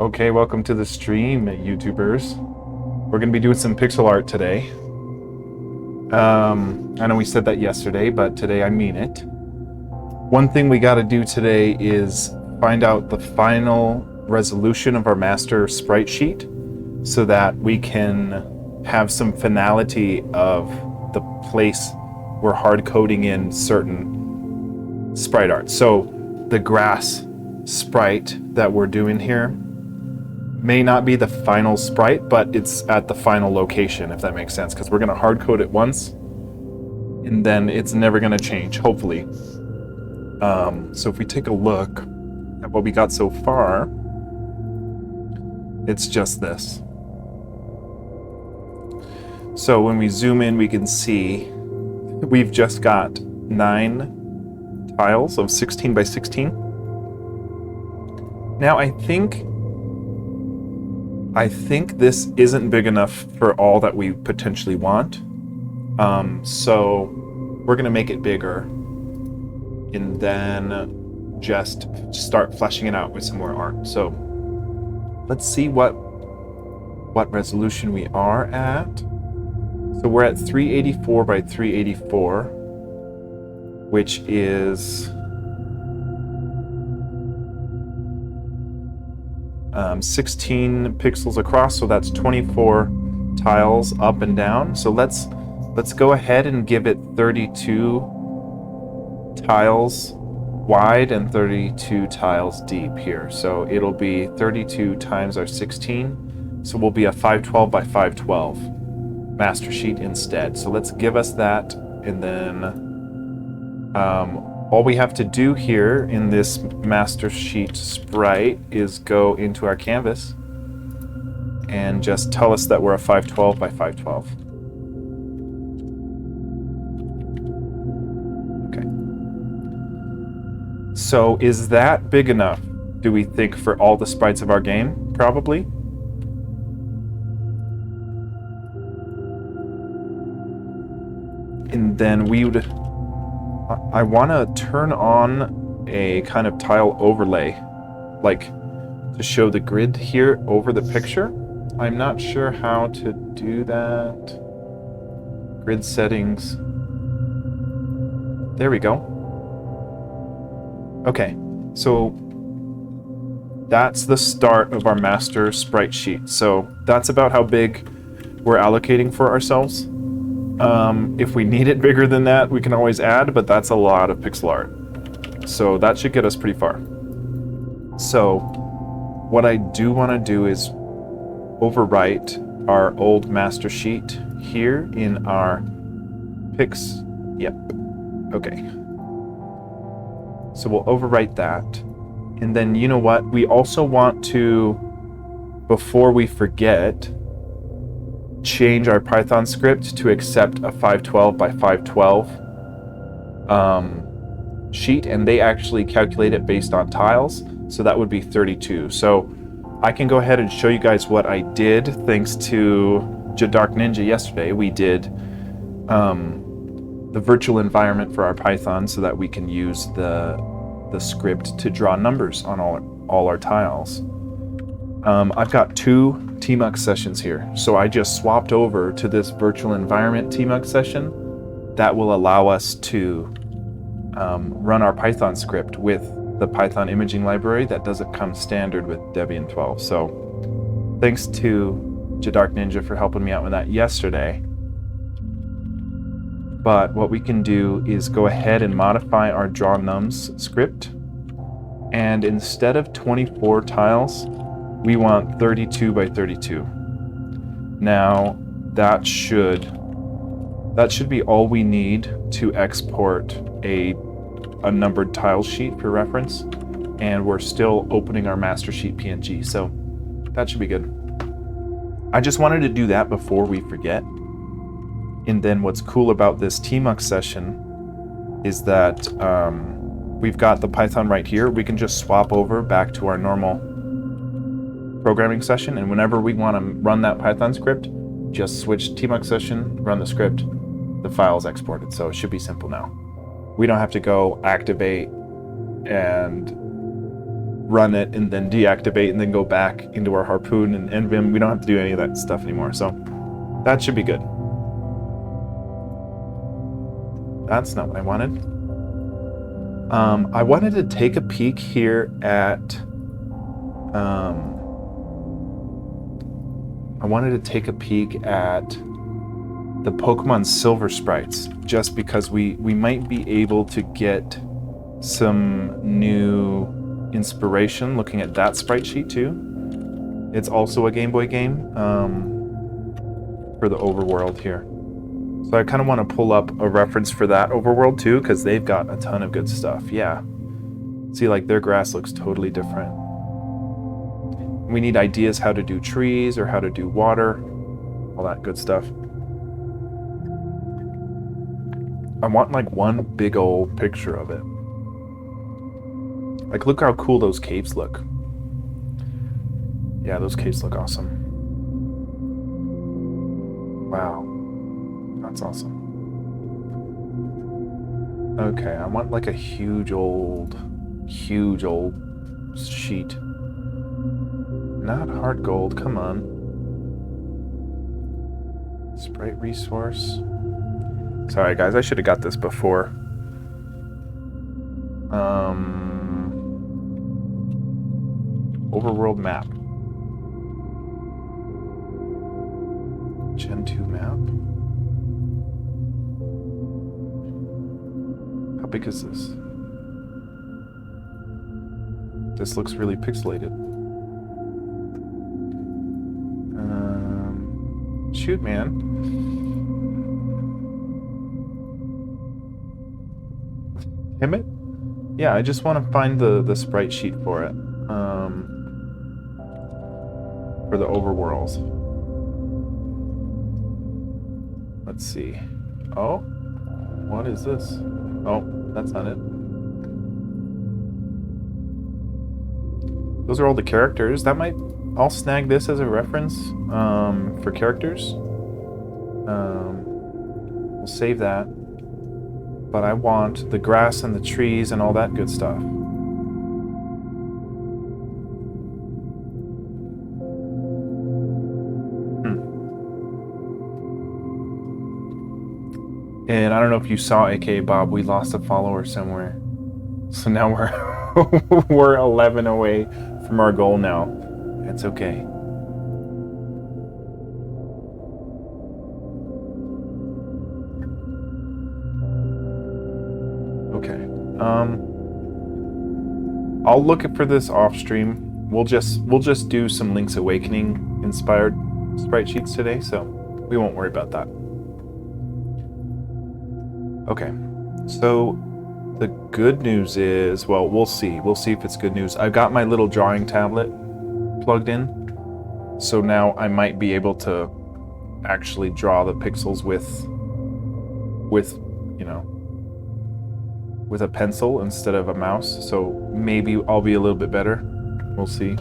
Okay, welcome to the stream, YouTubers. We're going to be doing some pixel art today. I know we said that yesterday, but today I mean it. One thing we got to do today is find out the final resolution of our master sprite sheet so that we can have some finality of the place we're hard coding in certain sprite art. So the grass sprite that we're doing here may not be the final sprite, but it's at the final location, if that makes sense, because we're going to hard code it once and then it's never going to change, hopefully. So if we take a look at what we got so far, it's just this. So when we zoom in, we can see we've just got 9 tiles of 16 by 16. Now I think this isn't big enough for all that we potentially want. So we're going to make it bigger and then just start fleshing it out with some more art. So let's see what resolution we are at. So we're at 384 by 384, which is 16 pixels across, so that's 24 tiles up and down. So let's go ahead and give it 32 tiles wide and 32 tiles deep here. So it'll be 32 times our 16, so we'll be a 512 by 512 master sheet instead. So let's give us that, and then all we have to do here in this master sheet sprite is go into our canvas and just tell us that we're a 512 by 512. Okay. So is that big enough, do we think, for all the sprites of our game? Probably. And then we would... I want to turn on a kind of tile overlay, like to show the grid here over the picture. I'm not sure how to do that. Grid settings. There we go. Okay, so that's the start of our master sprite sheet. So that's about how big we're allocating for ourselves. If we need it bigger than that, we can always add, but that's a lot of pixel art. So that should get us pretty far. So what I do want to do is overwrite our old master sheet here in our Yep. Okay. So we'll overwrite that. And then, you know what? We also want to, before we forget, change our Python script to accept a 512 by 512 sheet, and they actually calculate it based on tiles, so that would be 32. So I can go ahead and show you guys what I did thanks to Dark Ninja yesterday. We did the virtual environment for our Python so that we can use the script to draw numbers on all our tiles. I've got 2 tmux sessions here, so I just swapped over to this virtual environment tmux session that will allow us to run our Python script with the Python imaging library that doesn't come standard with Debian 12. So thanks to Dark Ninja for helping me out with that yesterday. But what we can do is go ahead and modify our draw nums script, and instead of 24 tiles, we want 32 by 32. Now, that should be all we need to export a numbered tile sheet for reference, and we're still opening our master sheet PNG, so that should be good. I just wanted to do that before we forget. And then what's cool about this tmux session is that we've got the Python right here. We can just swap over back to our normal programming session, and whenever we want to run that Python script, just switch tmux session, run the script, the file is exported. So it should be simple now. We don't have to go activate and run it and then deactivate and then go back into our harpoon and Vim. We don't have to do any of that stuff anymore. So that should be good. That's not what I wanted. I wanted to take a peek here at the Pokemon Silver sprites, just because we might be able to get some new inspiration looking at that sprite sheet too. It's also a Game Boy game for the overworld here. So I kind of want to pull up a reference for that overworld too, because they've got a ton of good stuff. Yeah. See, like their grass looks totally different. We need ideas how to do trees or how to do water, all that good stuff. I want like one big old picture of it. Like, look how cool those caves look. Yeah, those caves look awesome. Wow. That's awesome. Okay, I want like a huge old sheet. Not hard gold, come on. Sprite resource. Sorry guys, I should have got this before. Overworld map. Gen 2 map? How big is this? This looks really pixelated. Shoot, man. Damn it. Yeah, I just want to find the sprite sheet for it. For the overworld. Let's see. Oh, what is this? Oh, that's not it. Those are all the characters. That might... I'll snag this as a reference for characters. We'll save that. But I want the grass and the trees and all that good stuff. And I don't know if you saw, aka Bob, we lost a follower somewhere. So now we're 11 away from our goal now. It's okay. Okay. I'll look for this off stream. We'll just do some Link's Awakening inspired sprite sheets today, so we won't worry about that. Okay. So the good news is, well, we'll see. We'll see if it's good news. I've got my little drawing tablet plugged in, so now I might be able to actually draw the pixels with you know, with a pencil instead of a mouse. So maybe I'll be a little bit better. We'll see.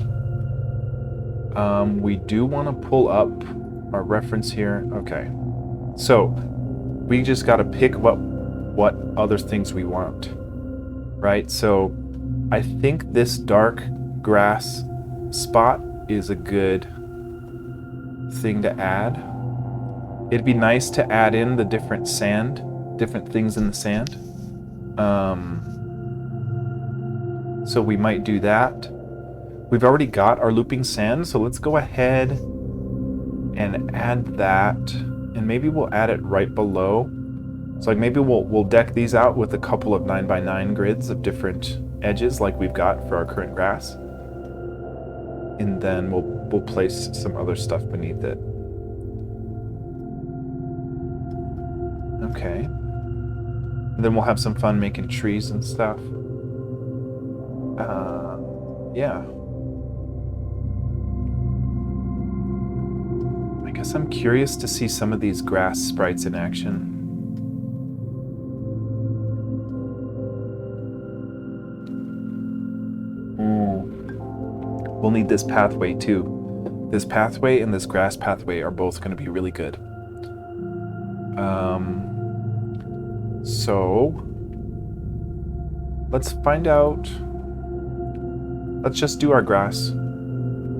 We do want to pull up our reference here. Okay, so we just got to pick what other things we want, right? So I think this dark grass spot is a good thing to add. It'd be nice to add in the different things in the sand. So we might do that. We've already got our looping sand, so let's go ahead and add that, and maybe we'll add it right below. So like maybe we'll deck these out with a couple of 9x9 grids of different edges like we've got for our current grass. And then we'll place some other stuff beneath it. Okay. And then we'll have some fun making trees and stuff. Yeah. I guess I'm curious to see some of these grass sprites in action. We'll need this pathway too. This pathway and this grass pathway are both going to be really good. So let's find out Let's just do our grass,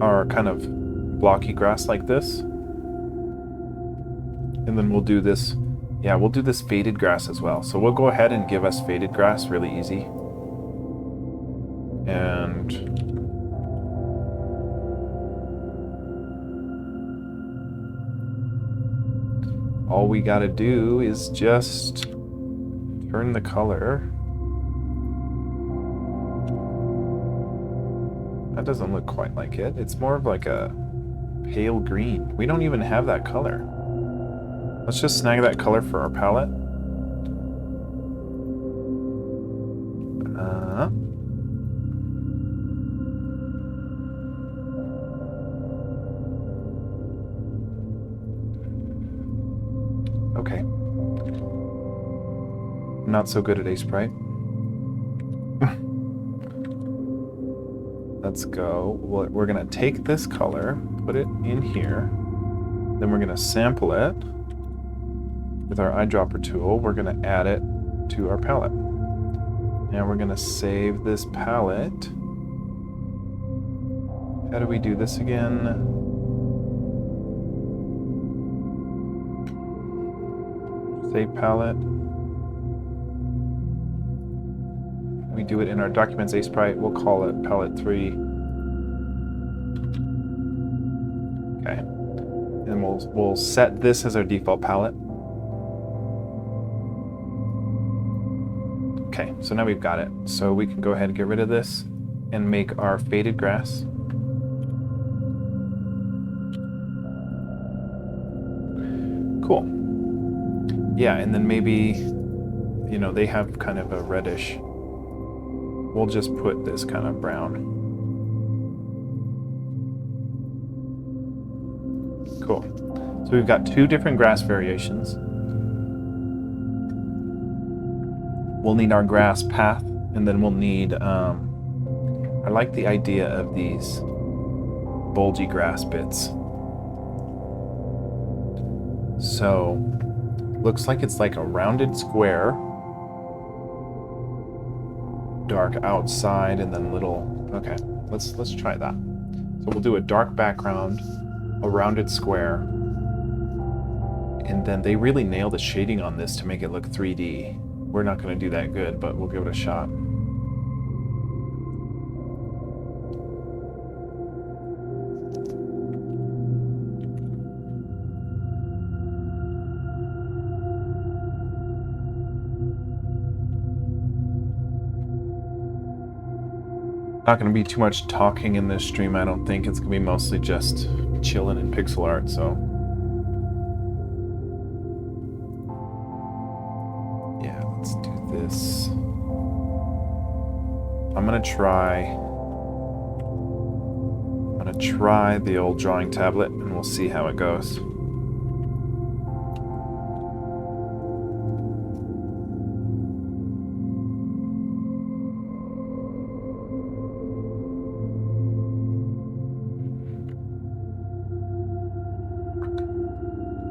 our kind of blocky grass like this. And then we'll do this, yeah, we'll do this faded grass as well. So we'll go ahead and give us faded grass really easy. And all we gotta do is just turn the color. That doesn't look quite like it. It's more of like a pale green. We don't even have that color. Let's just snag that color for our palette. Okay. Not so good at A-Sprite. Let's go. We're going to take this color, put it in here. Then we're going to sample it with our eyedropper tool. We're going to add it to our palette. And we're going to save this palette. How do we do this again? Save palette. We do it in our documents A-Sprite. We'll call it palette 3. Okay. And we'll set this as our default palette. Okay, so now we've got it. So we can go ahead and get rid of this and make our faded grass. Cool. Yeah, and then maybe, you know, they have kind of a reddish. We'll just put this kind of brown. Cool. So we've got 2 different grass variations. We'll need our grass path, and then we'll need, I like the idea of these bulgy grass bits. So, looks like it's like a rounded square, dark outside, and then little, okay, let's try that. So we'll do a dark background, a rounded square, and then they really nail the shading on this to make it look 3D. We're not going to do that good, but we'll give it a shot. Not going to be too much talking in this stream, I don't think. It's going to be mostly just chilling in pixel art, so. Yeah, let's do this. I'm going to try the old drawing tablet, and we'll see how it goes.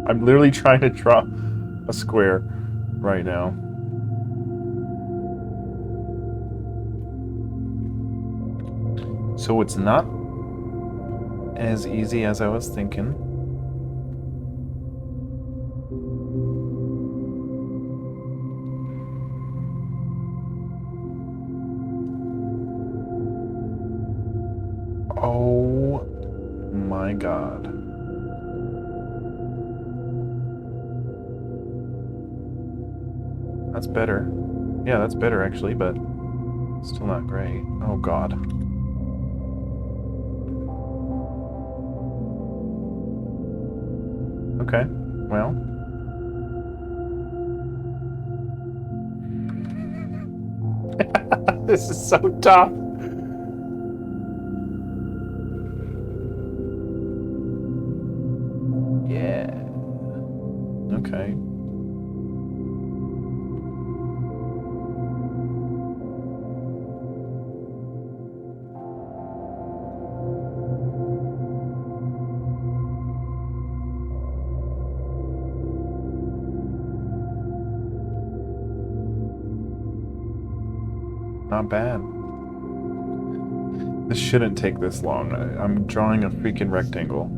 I'm literally trying to draw a square right now. So it's not as easy as I was thinking. Oh my God. That's better. Yeah, that's better actually, but still not great. Oh God. Okay, well. This is so tough. Yeah. Okay. Not bad. This shouldn't take this long. I'm drawing a freaking rectangle.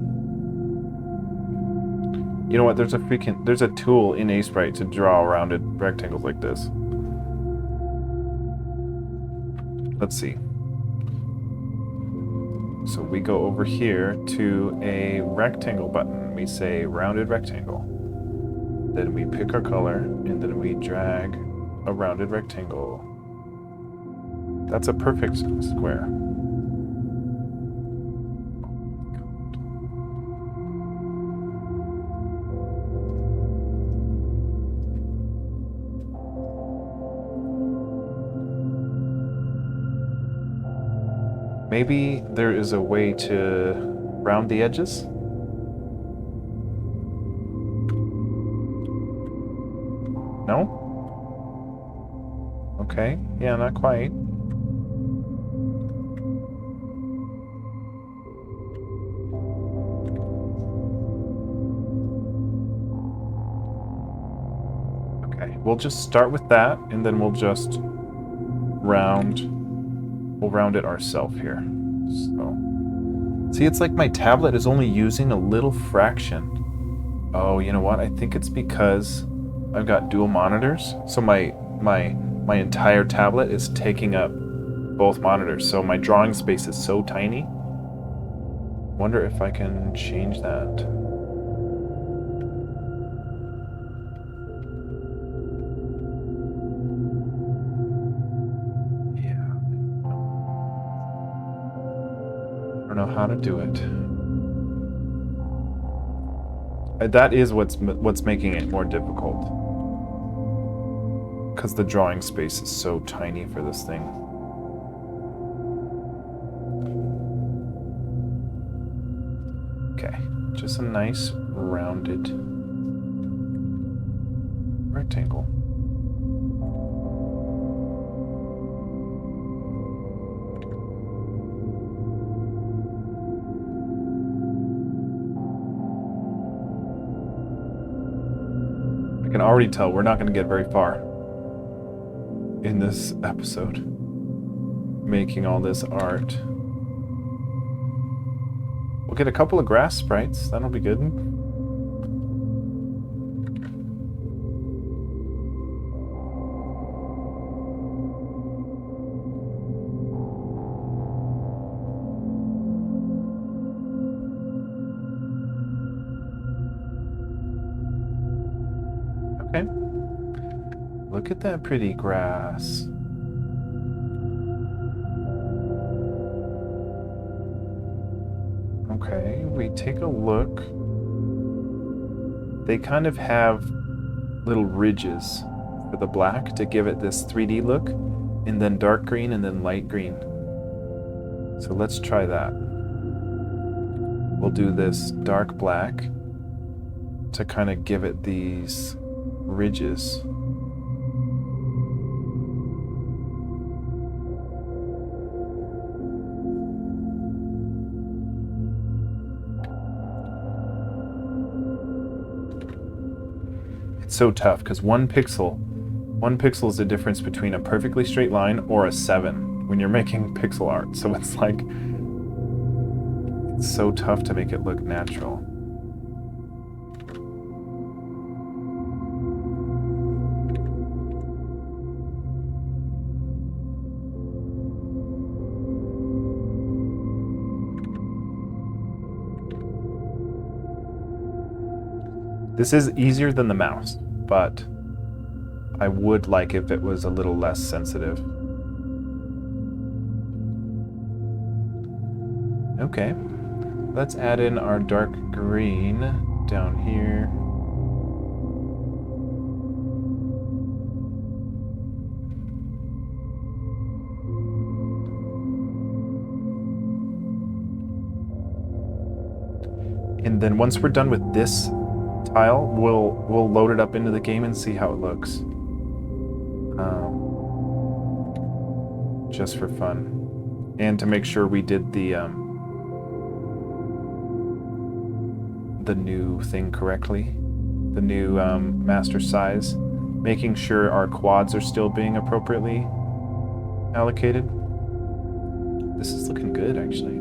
You know what? There's a tool in ASprite to draw rounded rectangles like this. Let's see. So we go over here to a rectangle button. We say rounded rectangle. Then we pick our color, and then we drag a rounded rectangle. That's a perfect square. Maybe there is a way to round the edges? No? Okay, yeah, not quite. Okay, we'll just start with that, and then we'll just we'll round it ourselves here. So, see, it's like my tablet is only using a little fraction. Oh, you know what? I think it's because I've got dual monitors, so my entire tablet is taking up both monitors, so my drawing space is so tiny. Wonder if I can change that. I don't know how to do it. That is what's making it more difficult, because the drawing space is so tiny for this thing. Okay, just a nice rounded rectangle. I can already tell we're not going to get very far in this episode making all this art. We'll get a couple of grass sprites, that'll be good. Okay. Look at that pretty grass. Okay, we take a look. They kind of have little ridges for the black to give it this 3D look, and then dark green and then light green. So let's try that. We'll do this dark black to kind of give it these ridges. It's so tough because one pixel is the difference between a perfectly straight line or a 7 when you're making pixel art. So it's like, it's so tough to make it look natural. This is easier than the mouse, but I would like if it was a little less sensitive. Okay, let's add in our dark green down here. And then once we're done with this tile, we'll load it up into the game and see how it looks. Just for fun, and to make sure we did the new thing correctly, the new master size, making sure our quads are still being appropriately allocated. This is looking good, actually.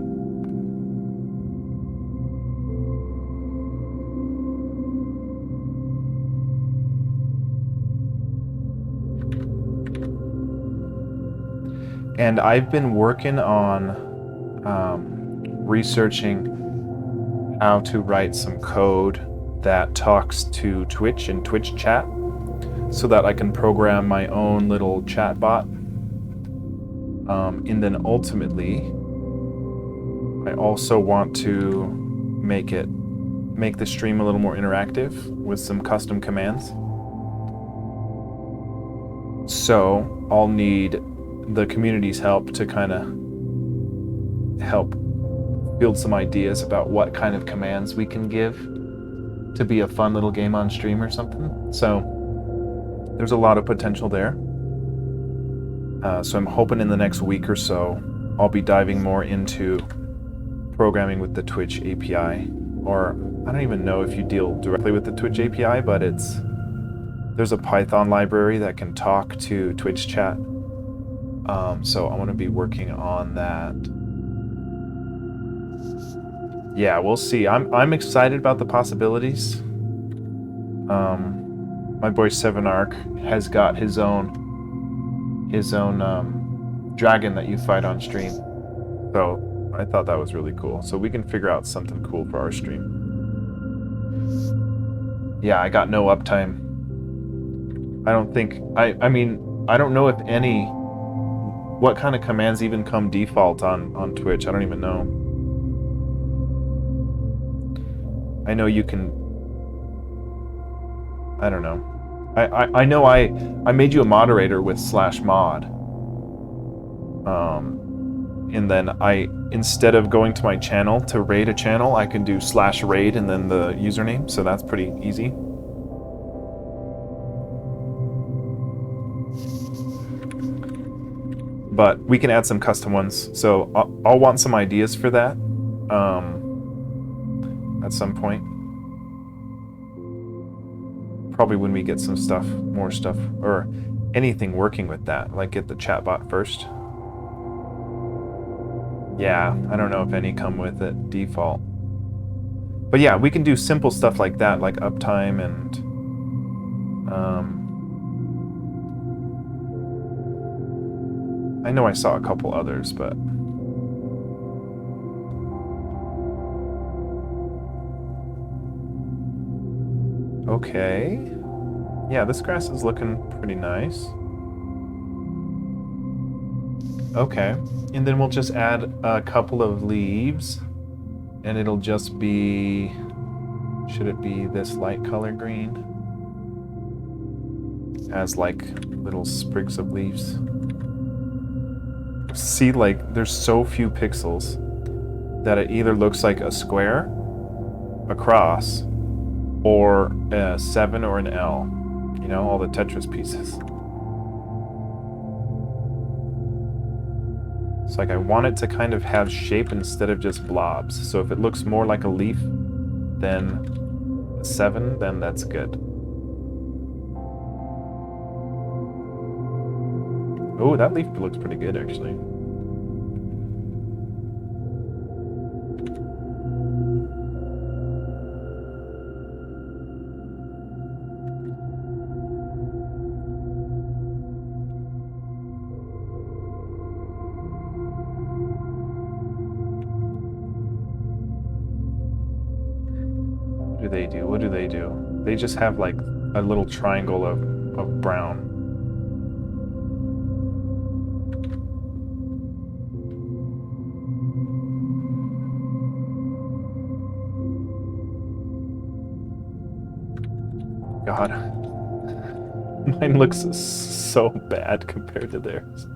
And I've been working on researching how to write some code that talks to Twitch and Twitch chat so that I can program my own little chat bot. And then ultimately, I also want to make the stream a little more interactive with some custom commands. So I'll need the community's help to kind of help build some ideas about what kind of commands we can give to be a fun little game on stream or something. So there's a lot of potential there. So I'm hoping in the next week or so, I'll be diving more into programming with the Twitch API. Or I don't even know if you deal directly with the Twitch API, but there's a Python library that can talk to Twitch chat. So I want to be working on that. Yeah, we'll see. I'm excited about the possibilities. My boy 7arc has got his own dragon that you fight on stream. So I thought that was really cool. So we can figure out something cool for our stream. Yeah, I got no uptime. I don't think I mean I don't know if what kind of commands even come default on Twitch. I don't even know. I know you can. I don't know. I know I made you a moderator with /mod. And then instead of going to my channel to raid a channel, I can do /raid and then the username. So that's pretty easy. But we can add some custom ones. So I'll want some ideas for that at some point. Probably when we get some stuff, more stuff, or anything working with that, like get the chatbot first. Yeah, I don't know if any come with it default. But yeah, we can do simple stuff like that, like uptime and I know I saw a couple others, but okay. Yeah, this grass is looking pretty nice. Okay, and then we'll just add a couple of leaves, and it'll just be, should it be this light color green? As like little sprigs of leaves. See, like, there's so few pixels that it either looks like a square, a cross, or a 7 or an L. You know, all the Tetris pieces. It's like I want it to kind of have shape instead of just blobs. So if it looks more like a leaf than a 7, then that's good. Oh, that leaf looks pretty good, actually. What do they do? What do they do? They just have like a little triangle of brown. God. Mine looks so bad compared to theirs.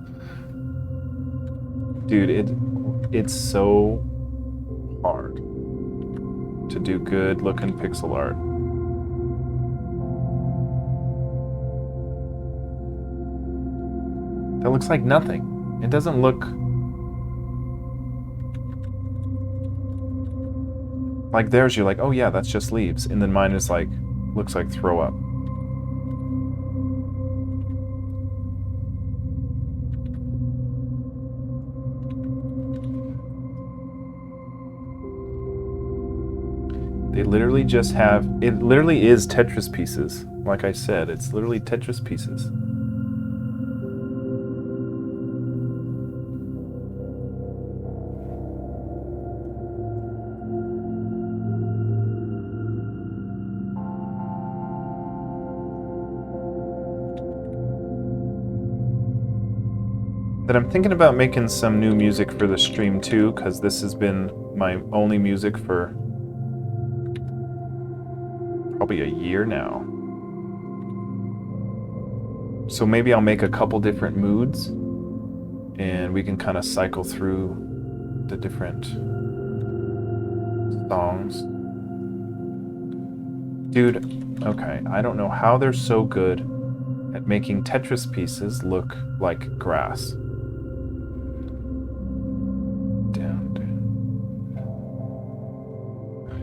Dude, it's so hard to do good looking pixel art. That looks like nothing. It doesn't look like theirs. You're like, oh yeah, that's just leaves. And then mine is like, looks like throw up. They literally just have, it literally is Tetris pieces. Like I said, it's literally Tetris pieces. Then I'm thinking about making some new music for the stream too, because this has been my only music for probably a year now. So maybe I'll make a couple different moods and we can kind of cycle through the different songs. Dude, okay, I don't know how they're so good at making Tetris pieces look like grass.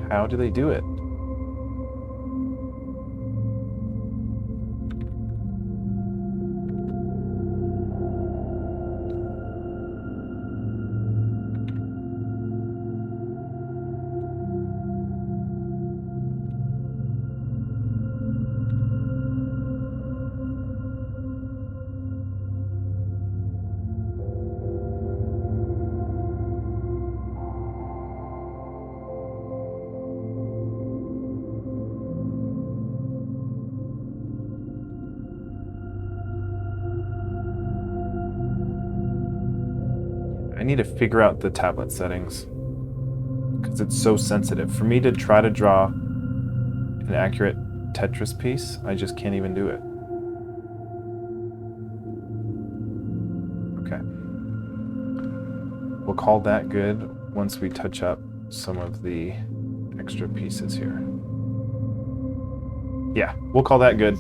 How do they do it? I need to figure out the tablet settings because it's so sensitive. For me to try to draw an accurate Tetris piece, I just can't even do it. Okay. We'll call that good once we touch up some of the extra pieces here. Yeah, we'll call that good.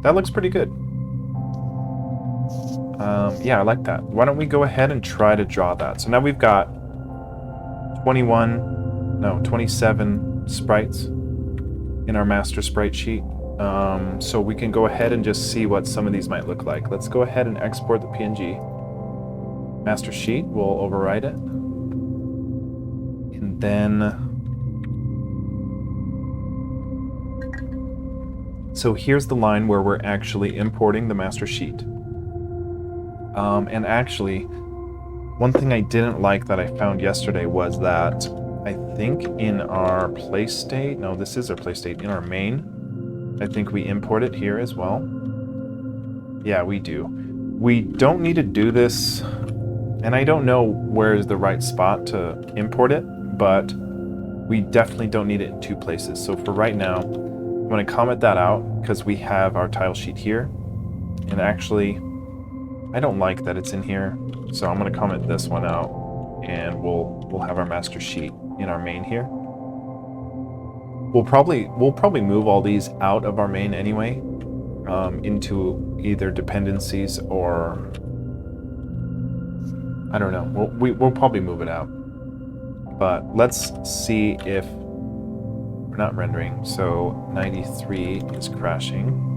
That looks pretty good. Yeah, I like that. Why don't we go ahead and try to draw that? So now we've got 27 sprites in our master sprite sheet. So we can go ahead and just see what some of these might look like. Let's go ahead and export the PNG. Master sheet, we'll overwrite it. And then... So here's the line where we're actually importing the master sheet. And actually, one thing I didn't like that I found yesterday was that I think in our play state, no, this is our play state, in our main, I think we import it here as well. Yeah, we do. We don't need to do this, and I don't know where is the right spot to import it, but we definitely don't need it in two places. So for right now, I'm going to comment that out because we have our tile sheet here, and actually, I don't like that it's in here, so I'm going to comment this one out, and we'll have our master sheet in our main here. We'll probably move all these out of our main anyway, into either dependencies or I don't know. We'll probably move it out, but let's see if we're not rendering. So 93 is crashing.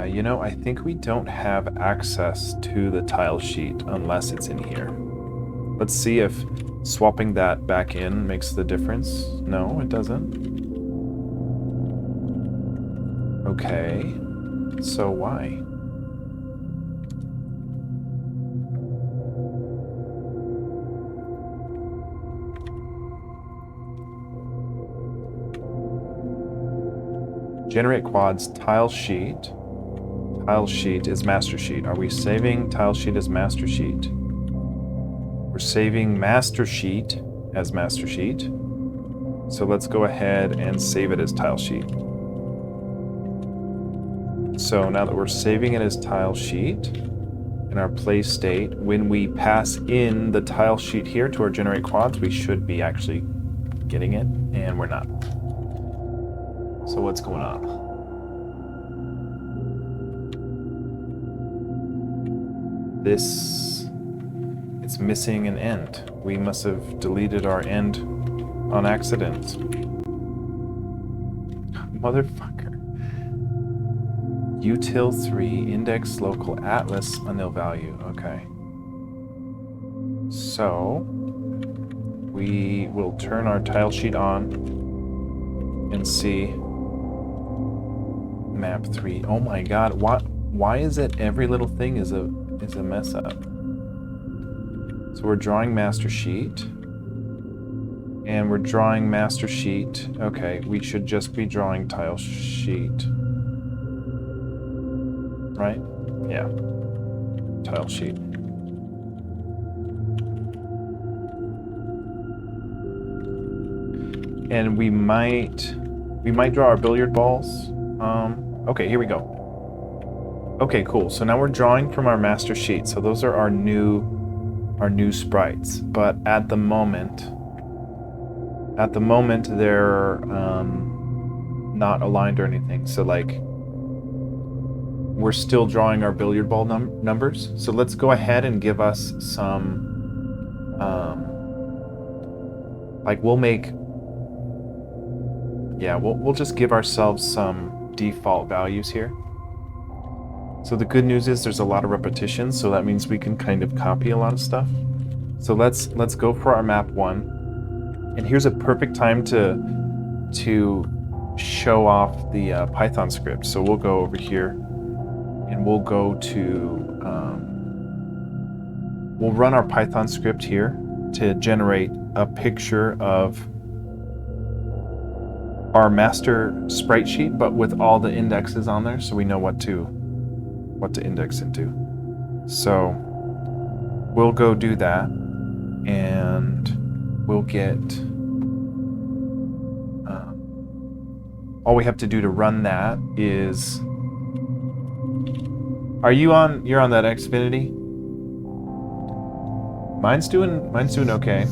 You know, I think we don't have access to the tile sheet unless it's in here. Let's see if swapping that back in makes the difference. No, it doesn't. Okay, so why? Generate quads, tile sheet. Tile sheet is master sheet. Are we saving tile sheet as master sheet? We're saving master sheet as master sheet. So let's go ahead and save it as tile sheet. So now that we're saving it as tile sheet in our play state, when we pass in the tile sheet here to our generate quads, we should be actually getting it, and we're not. So what's going on? It's missing an end. We must have deleted our end on accident. Motherfucker. util3 index local atlas a nil value. Okay. So we will turn our tile sheet on and see map 3. Oh my god, why is it every little thing is a mess up? So we're drawing master sheet. And we're drawing master sheet. Okay, we should just be drawing tile sheet. Right? Yeah. Tile sheet. And we might draw our billiard balls. Okay, here we go. Okay, cool. So now we're drawing from our master sheet. So those are our new sprites. But at the moment they're not aligned or anything. So like we're still drawing our billiard ball numbers. So let's go ahead and give us some like we'll just give ourselves some default values here. So the good news is there's a lot of repetition, so that means we can kind of copy a lot of stuff. So let's go for our map 1. And here's a perfect time to show off the Python script. So we'll go over here and we'll go to we'll run our Python script here to generate a picture of our master sprite sheet, but with all the indexes on there, so we know what to index into. So we'll go do that, and we'll get all we have to do to run that is you're on that Xfinity? Mine's doing okay.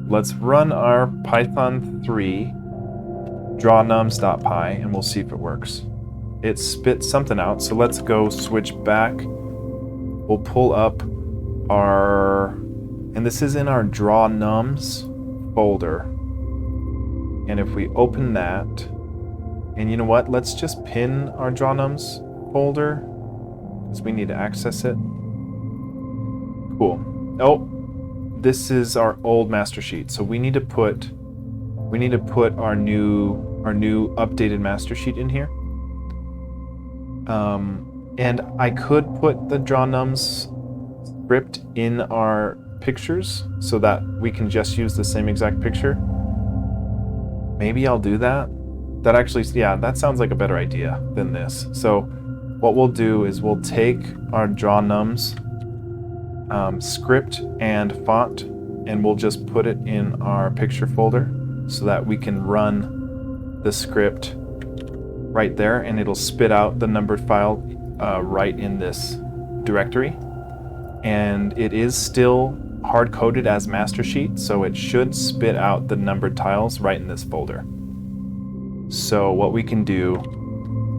Let's run our Python 3 drawnums.py and we'll see if it works. It spit something out, so let's go switch back. We'll pull up and this is in our drawnums folder. And if we open that, and you know what, let's just pin our drawnums folder because we need to access it. Cool. Oh, this is our old master sheet, so we need to put our new updated master sheet in here. And I could put the drawnums script in our pictures so that we can just use the same exact picture. Maybe I'll do that. That actually, yeah, that sounds like a better idea than this. So what we'll do is we'll take our drawnums script and font, and we'll just put it in our picture folder so that we can run the script right there, and it'll spit out the numbered file right in this directory. And it is still hard-coded as master sheet, so it should spit out the numbered tiles right in this folder. So what we can do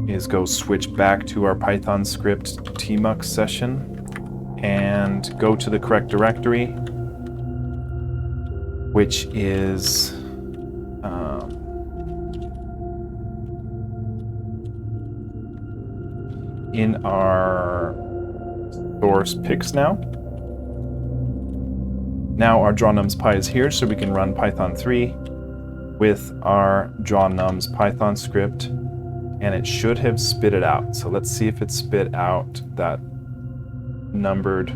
is go switch back to our Python script tmux session and go to the correct directory, which is in our source pics now. Now our drawnums.py is here, so we can run Python 3 with our drawnums Python script, and it should have spit it out. So let's see if it spit out that numbered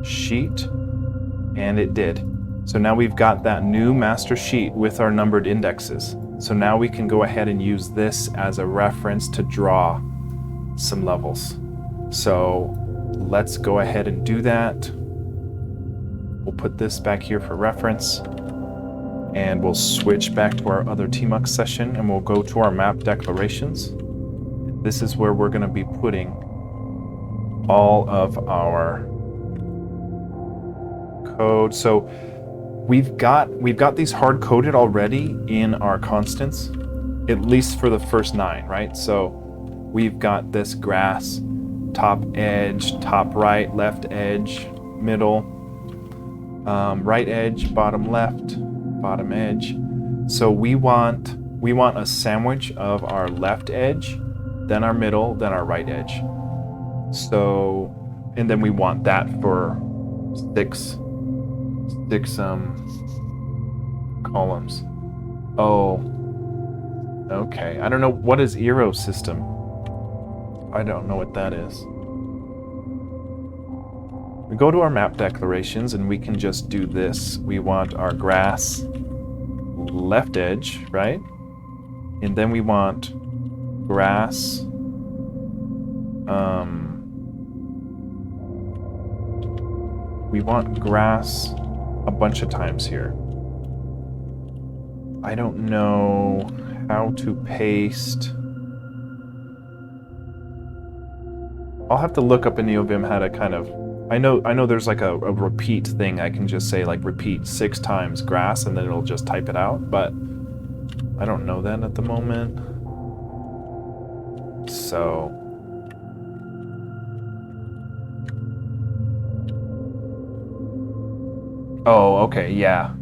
sheet, and it did. So now we've got that new master sheet with our numbered indexes. So now we can go ahead and use this as a reference to draw some levels. So let's go ahead and do that. We'll put this back here for reference, and we'll switch back to our other tmux session, and we'll go to our map declarations. This is where we're going to be putting all of our code. So we've got these hard coded already in our constants, at least for the first 9, right? So we've got this grass, top edge, top right, left edge, middle, right edge, bottom left, bottom edge. So we want a sandwich of our left edge then our middle, then our right edge. So, and then we want that for six columns. Oh, okay. I don't know, what is Eero system? I don't know what that is. We go to our map declarations and we can just do this. We want our grass left edge, right? And then we want grass we want grass a bunch of times here. I don't know how to paste. I'll have to look up in NeoVim how to kind of, I know there's like a repeat thing. I can just say like repeat 6 times grass and then it'll just type it out, but I don't know that at the moment. So oh, okay, yeah.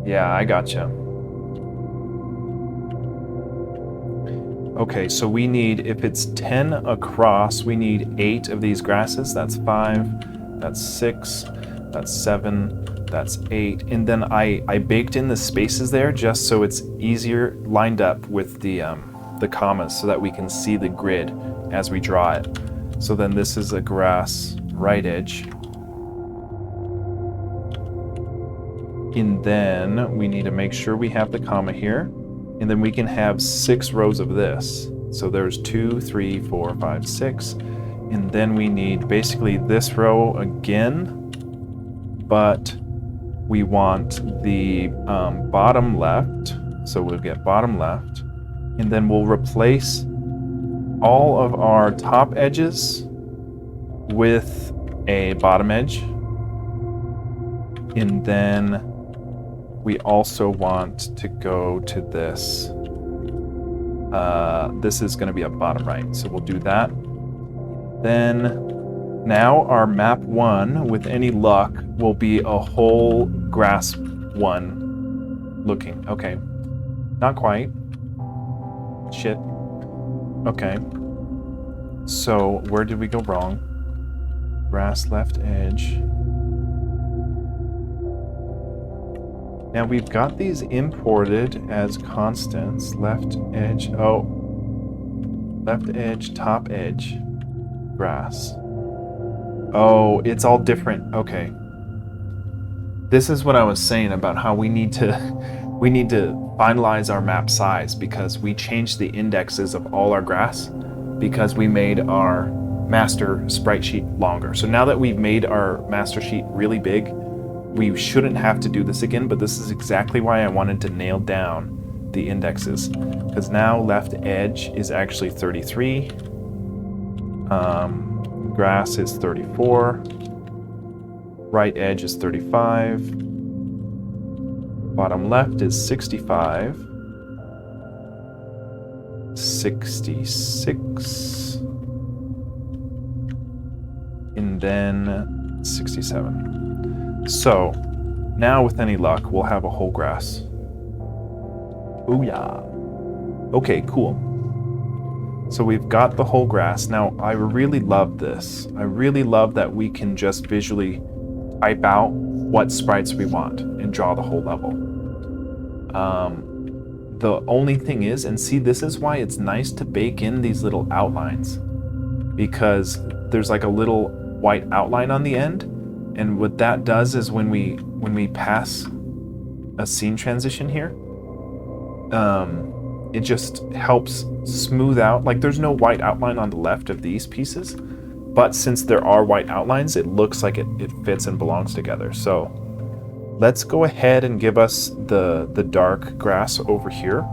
Yeah, I gotcha. Okay, so we need, if it's 10 across, we need 8 of these grasses. That's 5, that's 6, that's 7, that's 8. And then I baked in the spaces there just so it's easier lined up with the commas so that we can see the grid as we draw it. So then this is a grass right edge. And then we need to make sure we have the comma here. And then we can have 6 rows of this. So there's 2, 3, 4, 5, 6. And then we need basically this row again, but we want the bottom left. So we'll get bottom left. And then we'll replace all of our top edges with a bottom edge. And then we also want to go to this. This is going to be a bottom right, so we'll do that. Then now our map 1, with any luck, will be a whole grass 1 looking. Okay, not quite. Shit. Okay. So where did we go wrong? Grass left edge. Now we've got these imported as constants. Left edge, oh. Left edge, top edge, grass. Oh, it's all different, okay. This is what I was saying about how we need to finalize our map size because we changed the indexes of all our grass because we made our master sprite sheet longer. So now that we've made our master sheet really big, we shouldn't have to do this again, but this is exactly why I wanted to nail down the indexes. Because now left edge is actually 33. Grass is 34. Right edge is 35. Bottom left is 65. 66. And then 67. So, now with any luck, we'll have a whole grass. Booyah. Okay, cool. So we've got the whole grass. Now, I really love this. I really love that we can just visually type out what sprites we want and draw the whole level. The only thing is, and see, this is why it's nice to bake in these little outlines, because there's like a little white outline on the end. And what that does is when we pass a scene transition here, it just helps smooth out. Like there's no white outline on the left of these pieces, but since there are white outlines, it looks like it fits and belongs together. So let's go ahead and give us the dark grass over here.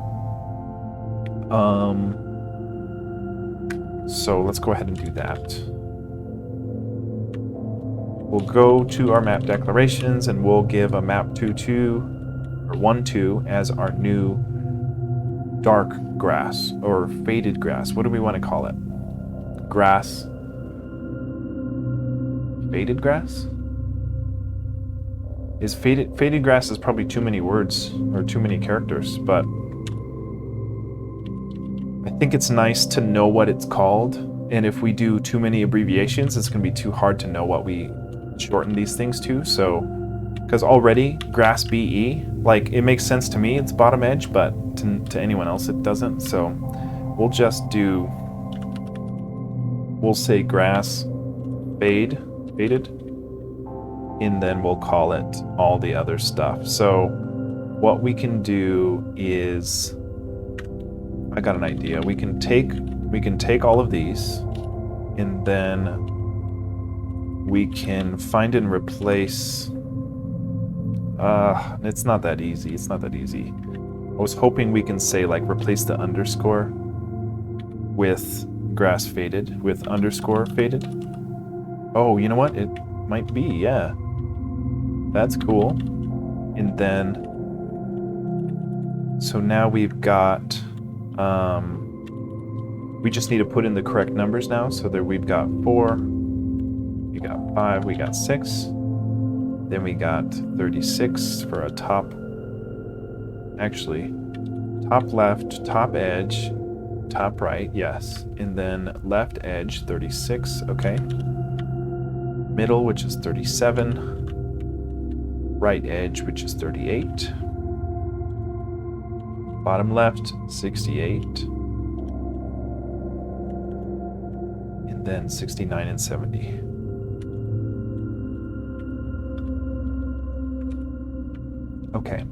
So let's go ahead and do that. We'll go to our map declarations and we'll give a map 2.2 or 1.2 as our new dark grass or faded grass. What do we want to call it? Grass. Faded grass? Is faded grass is probably too many words or too many characters, but I think it's nice to know what it's called, and if we do too many abbreviations, it's going to be too hard to know what we shorten these things to. So, because already grass BE, like, it makes sense to me, it's bottom edge, but to anyone else it doesn't. So we'll just we'll say grass faded, and then we'll call it all the other stuff. So what we can do is, I got an idea. We can take all of these, and then we can find and replace. It's not that easy. It's not that easy. I was hoping we can say, like, replace the underscore with grass faded with underscore faded. Oh, you know what? It might be, yeah. That's cool. And then, so now we've got, we just need to put in the correct numbers now. So there we've got 4, we got 5, we got 6. Then we got 36 for a top, actually, top left, top edge, top right, yes. And then left edge, 36, okay. Middle, which is 37. Right edge, which is 38. Bottom left, 68. And then 69 and 70. Okay.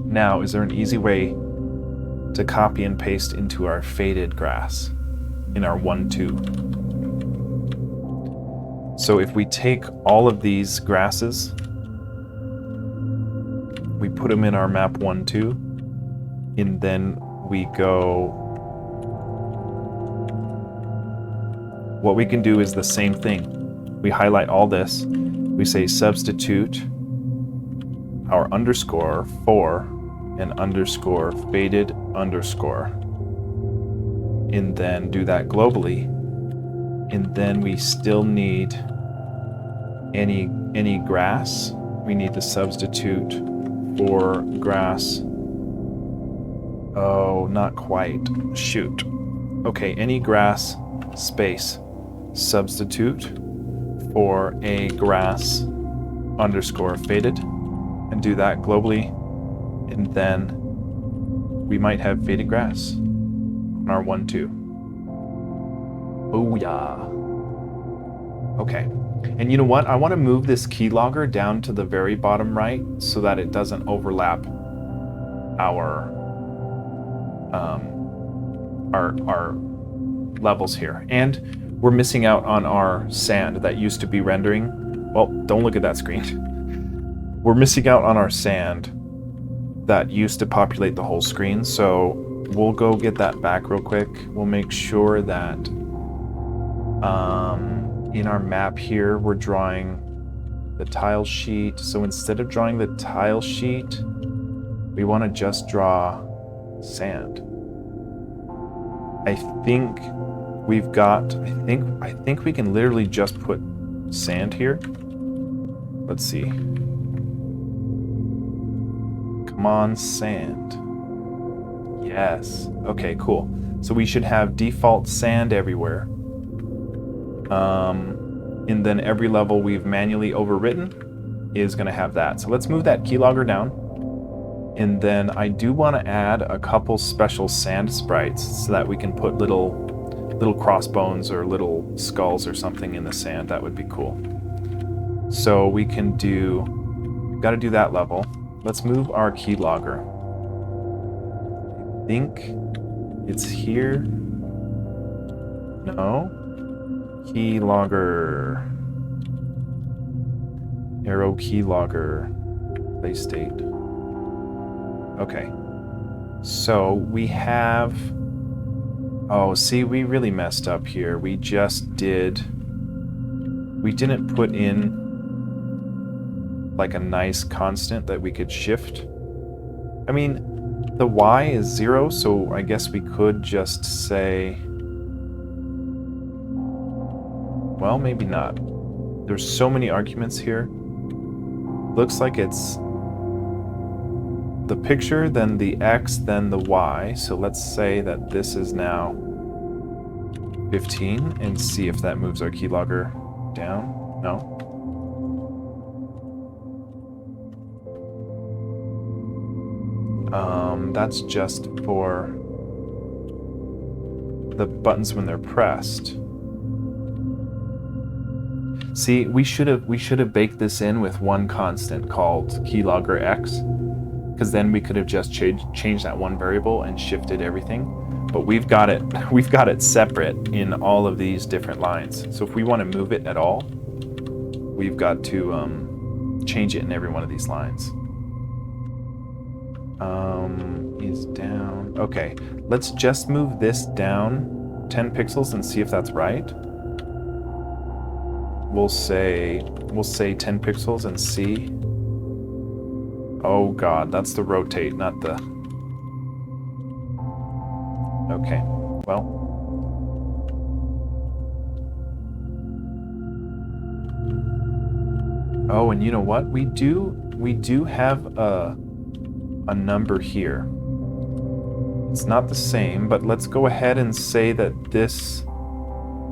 Now, is there an easy way to copy and paste into our faded grass in our 1-2? So if we take all of these grasses, we put them in our map 1-2, and then we go, what we can do is the same thing. We highlight all this, we say substitute our underscore for an underscore faded underscore, and then do that globally. And then we still need any grass. We need to substitute for grass. Oh, not quite. Shoot. Okay, any grass space. Substitute for a grass underscore faded, and do that globally. And then we might have faded grass on our 1-2. Oh yeah. Okay. And you know what? I want to move this keylogger down to the very bottom right so that it doesn't overlap our levels here. And we're missing out on our sand that used to be rendering. Well, don't look at that screen. We're missing out on our sand that used to populate the whole screen. So we'll go get that back real quick. We'll make sure that in our map here, we're drawing the tile sheet. So instead of drawing the tile sheet, we want to just draw sand. I think we've got, I think we can literally just put sand here. Let's see. Come on, sand. Yes. Okay, cool. So we should have default sand everywhere. And then every level we've manually overwritten is going to have that. So let's move that keylogger down. And then I do want to add a couple special sand sprites so that we can put little crossbones or little skulls or something in the sand. That would be cool. So we can do, we've got to do that level. Let's move our keylogger. I think it's here. No. Keylogger. Arrow keylogger. Play state. Okay. So we have, oh, see, we really messed up here. We didn't put in like a nice constant that we could shift. I mean, the Y is 0, so I guess we could just say, well, maybe not. There's so many arguments here. Looks like it's, the picture, then the X, then the Y. So let's say that this is now 15 and see if that moves our keylogger down. No. That's just for the buttons when they're pressed. See, we should have baked this in with one constant called keylogger X, because then we could have just changed that one variable and shifted everything. But we've got it separate in all of these different lines. So if we want to move it at all, we've got to change it in every one of these lines. Is down. Okay, let's just move this down 10 pixels and see if that's right. We'll say 10 pixels and see. Oh god, that's the rotate, not the... Okay, well. Oh, and you know what? We do have a number here. It's not the same, but let's go ahead and say that this...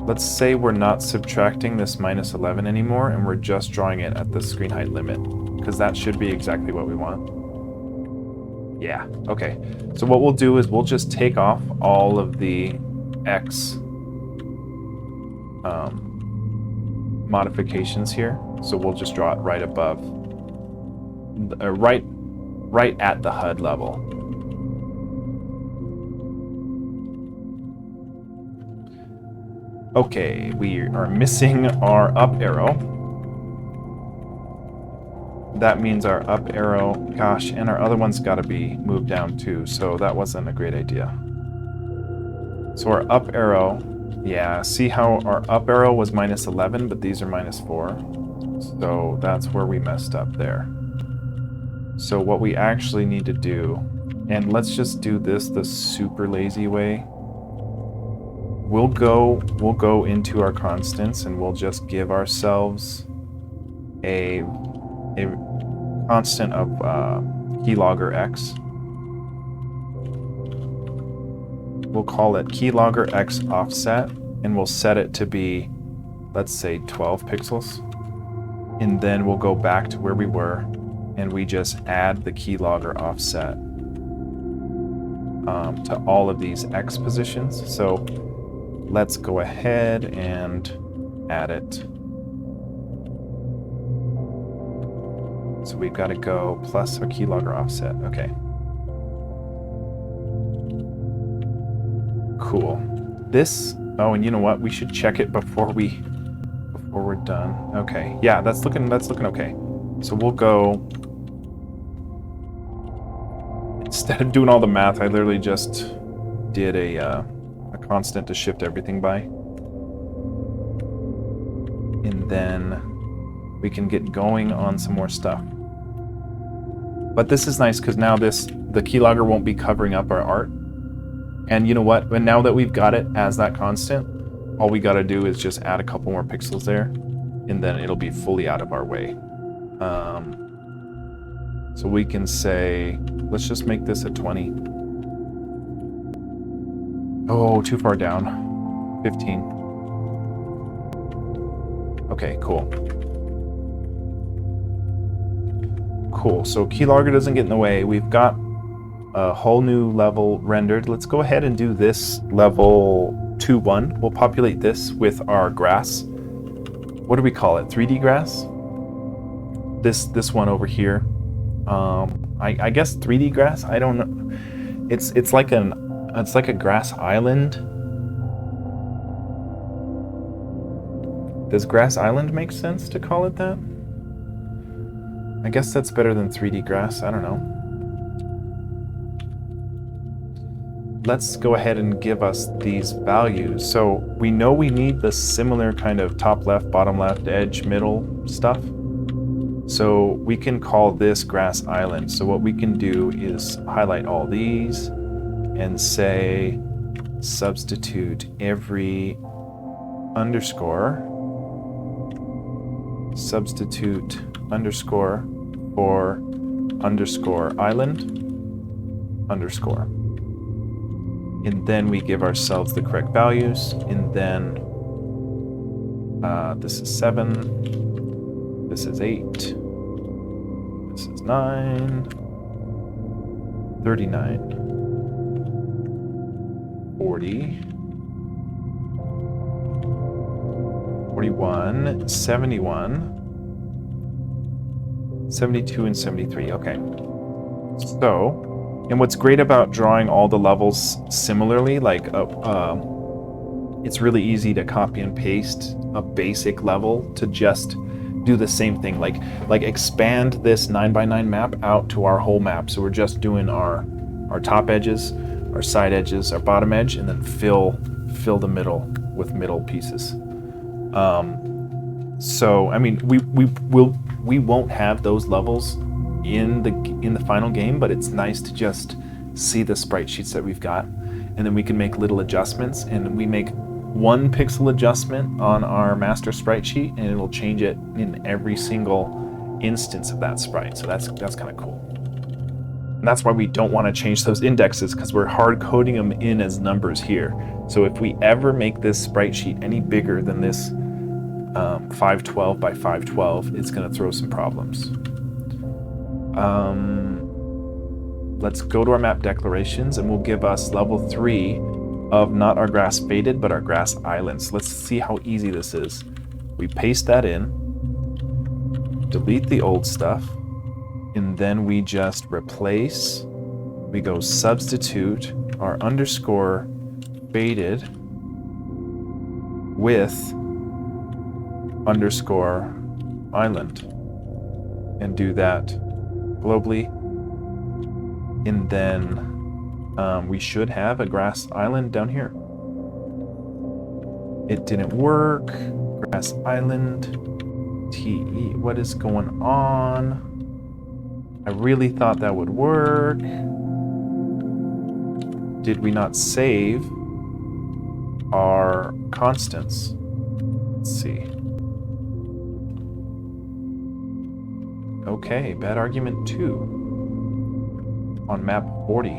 Let's say we're not subtracting this minus 11 anymore, and we're just drawing it at the screen height limit, because that should be exactly what we want. Yeah, okay. So what we'll do is we'll just take off all of the X modifications here. So we'll just draw it right above, right at the HUD level. Okay, we are missing our up arrow. That means our up arrow, gosh, and our other one's got to be moved down too, so that wasn't a great idea. So our up arrow, yeah, see how our up arrow was minus 11, but these are minus 4. So that's where we messed up there. So what we actually need to do, and let's just do this the super lazy way. We'll go into our constants and we'll just give ourselves a constant of keylogger X. We'll call it keylogger X offset, and we'll set it to be, let's say, 12 pixels. And then we'll go back to where we were, and we just add the keylogger offset to all of these X positions. So let's go ahead and add it. So we've got to go plus our keylogger offset. Okay. Cool. This, oh, and you know what? We should check it before we're done. Okay. Yeah, that's looking okay. So we'll go, instead of doing all the math, I literally just did a constant to shift everything by. And then we can get going on some more stuff. But this is nice because now the keylogger won't be covering up our art. And you know what? But now that we've got it as that constant, all we got to do is just add a couple more pixels there, and then it'll be fully out of our way. So we can say, let's just make this a 20. Oh, too far down. 15. Okay, cool. Cool, so keylogger doesn't get in the way. We've got a whole new level rendered. Let's go ahead and do this level 2.1. We'll populate this with our grass. What do we call it? 3D grass? This one over here. I guess 3D grass? I don't know. It's like a grass island. Does grass island make sense to call it that? I guess that's better than 3D grass. I don't know. Let's go ahead and give us these values. So we know we need the similar kind of top left, bottom left, edge, middle stuff. So we can call this grass island. So what we can do is highlight all these and say substitute every underscore, substitute underscore for underscore island. underscore. And then we give ourselves the correct values, and then this is 7, this is 8, this is 9, 39, 40, 41, 71, 72, and 73. Okay. So, and what's great about drawing all the levels similarly, like it's really easy to copy and paste a basic level to just do the same thing, like expand this 9x9 map out to our whole map. So we're just doing our top edges, our side edges, our bottom edge, and then fill the middle with middle pieces. So I mean, we won't have those levels in the final game, but it's nice to just see the sprite sheets that we've got, and then we can make little adjustments, and we make 1 pixel adjustment on our master sprite sheet, and it'll change it in every single instance of that sprite. So that's kind of cool. And that's why we don't want to change those indexes, because we're hard coding them in as numbers here. So if we ever make this sprite sheet any bigger than this 512 by 512, it's going to throw some problems. Let's go to our map declarations, and we'll give us level 3 of not our grass faded, but our grass islands. Let's see how easy this is. We paste that in, delete the old stuff, and then we just replace, we go substitute our underscore faded with underscore island, and do that globally, and then we should have a grass island down here. It didn't work. Grass island TE, what is going on? I really thought that would work. Did we not save our constants? Let's see. Okay, bad argument 2 on map 40.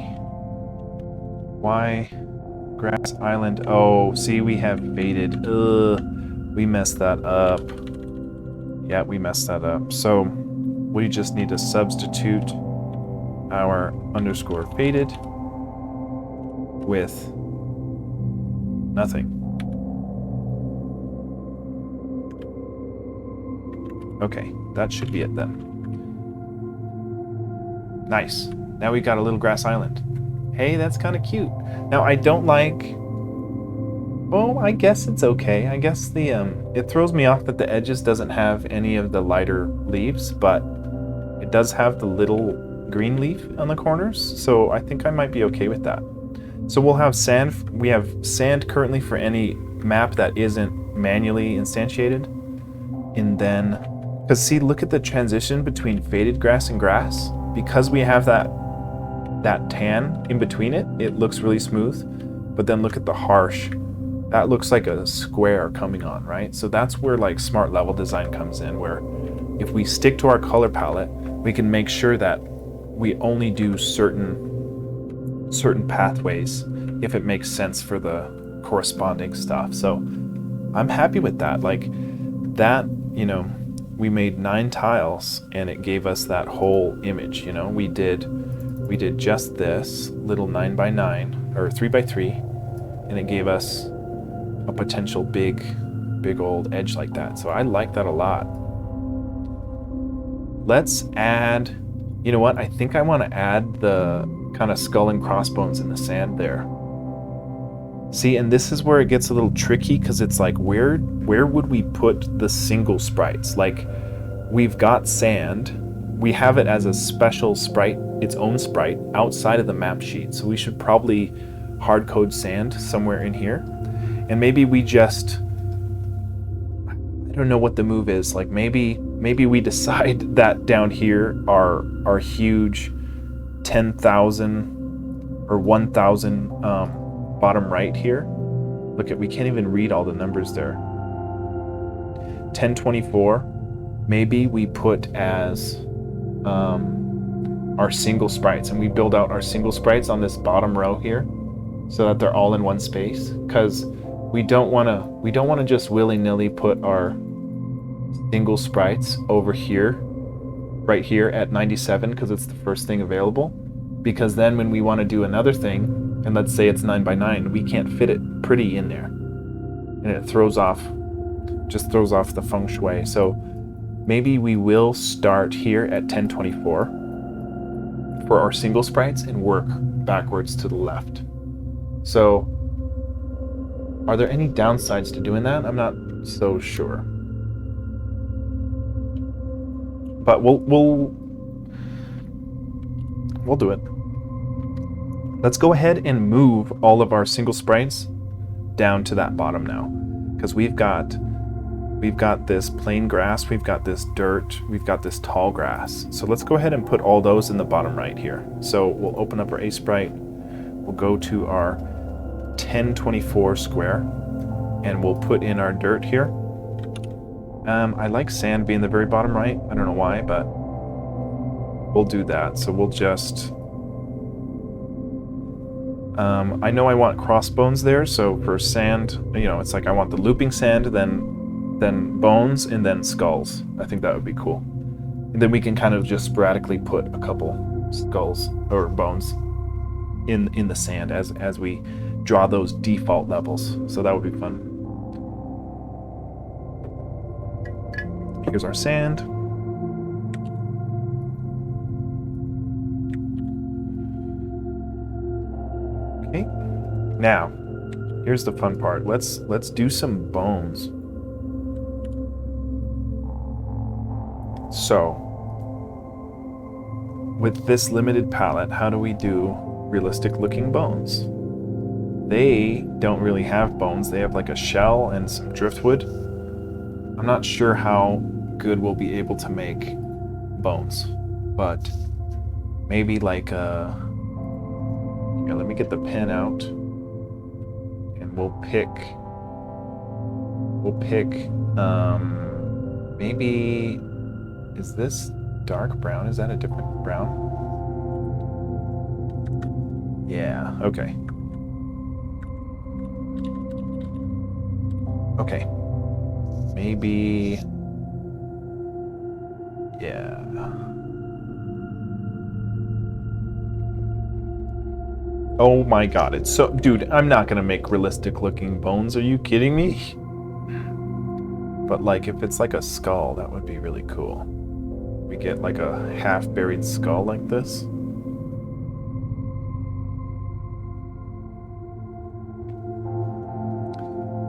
Why grass island? Oh, see, we have faded. We messed that up. Yeah, we messed that up. So we just need to substitute our underscore faded with nothing. Okay, that should be it then. Nice. Now we got a little grass island. Hey, that's kind of cute. Now I don't like... Oh, I guess it's okay. I guess the it throws me off that the edges doesn't have any of the lighter leaves, but it does have the little green leaf on the corners, so I think I might be okay with that. So we'll have sand. We have sand currently for any map that isn't manually instantiated, and then, because see, look at the transition between faded grass and grass. Because we have that tan in between it, it looks really smooth. But then look at the harsh. That looks like a square coming on, right? So that's where like smart level design comes in, where if we stick to our color palette, we can make sure that we only do certain pathways if it makes sense for the corresponding stuff. So I'm happy with that. Like that, you know, we made 9 tiles and it gave us that whole image. You know, we did just this little 9x9 or 3x3, and it gave us a potential big old edge like that. So I like that a lot. Let's add, you know what? I think I want to add the kind of skull and crossbones in the sand there. See, and this is where it gets a little tricky, because it's like, where would we put the single sprites? Like, we've got sand, we have it as a special sprite, its own sprite, outside of the map sheet. So we should probably hard code sand somewhere in here. And maybe we just, I don't know what the move is. Like maybe we decide that down here our huge 10,000 or 1,000 bottom right here. Look at, we can't even read all the numbers there. 1024, maybe we put as our single sprites, and we build out our single sprites on this bottom row here so that they're all in one space, because we don't want to just willy-nilly put our single sprites over here, right here at 97, because it's the first thing available, because then when we want to do another thing, and let's say it's 9 by 9, we can't fit it pretty in there, and it throws off the feng shui. So maybe we will start here at 1024 for our single sprites and work backwards to the left. So are there any downsides to doing that? I'm not so sure. But we'll do it. Let's go ahead and move all of our single sprites down to that bottom now, because we've got this plain grass, we've got this dirt, we've got this tall grass. So let's go ahead and put all those in the bottom right here. So we'll open up our A-Sprite, we'll go to our 1024 square, and we'll put in our dirt here. I like sand being the very bottom right. I don't know why, but we'll do that. So we'll just... I know I want crossbones there, so for sand, it's like I want the looping sand, then bones, and then skulls. I think that would be cool. And then we can kind of just sporadically put a couple skulls or bones in the sand as we draw those default levels. So that would be fun. Here's our sand. Okay. Now, here's the fun part. Let's do some bones. So, with this limited palette, how do we do realistic looking bones? They don't really have bones. They have like a shell and some driftwood. I'm not sure how good we'll be able to make bones, but maybe like here, let me get the pen out, and we'll pick maybe, is this dark brown? Is that a different brown? Yeah, okay. Okay. Maybe... yeah. Oh my god, it's so... dude, I'm not gonna make realistic looking bones, are you kidding me? But like, if it's like a skull, that would be really cool. We get like a half-buried skull like this.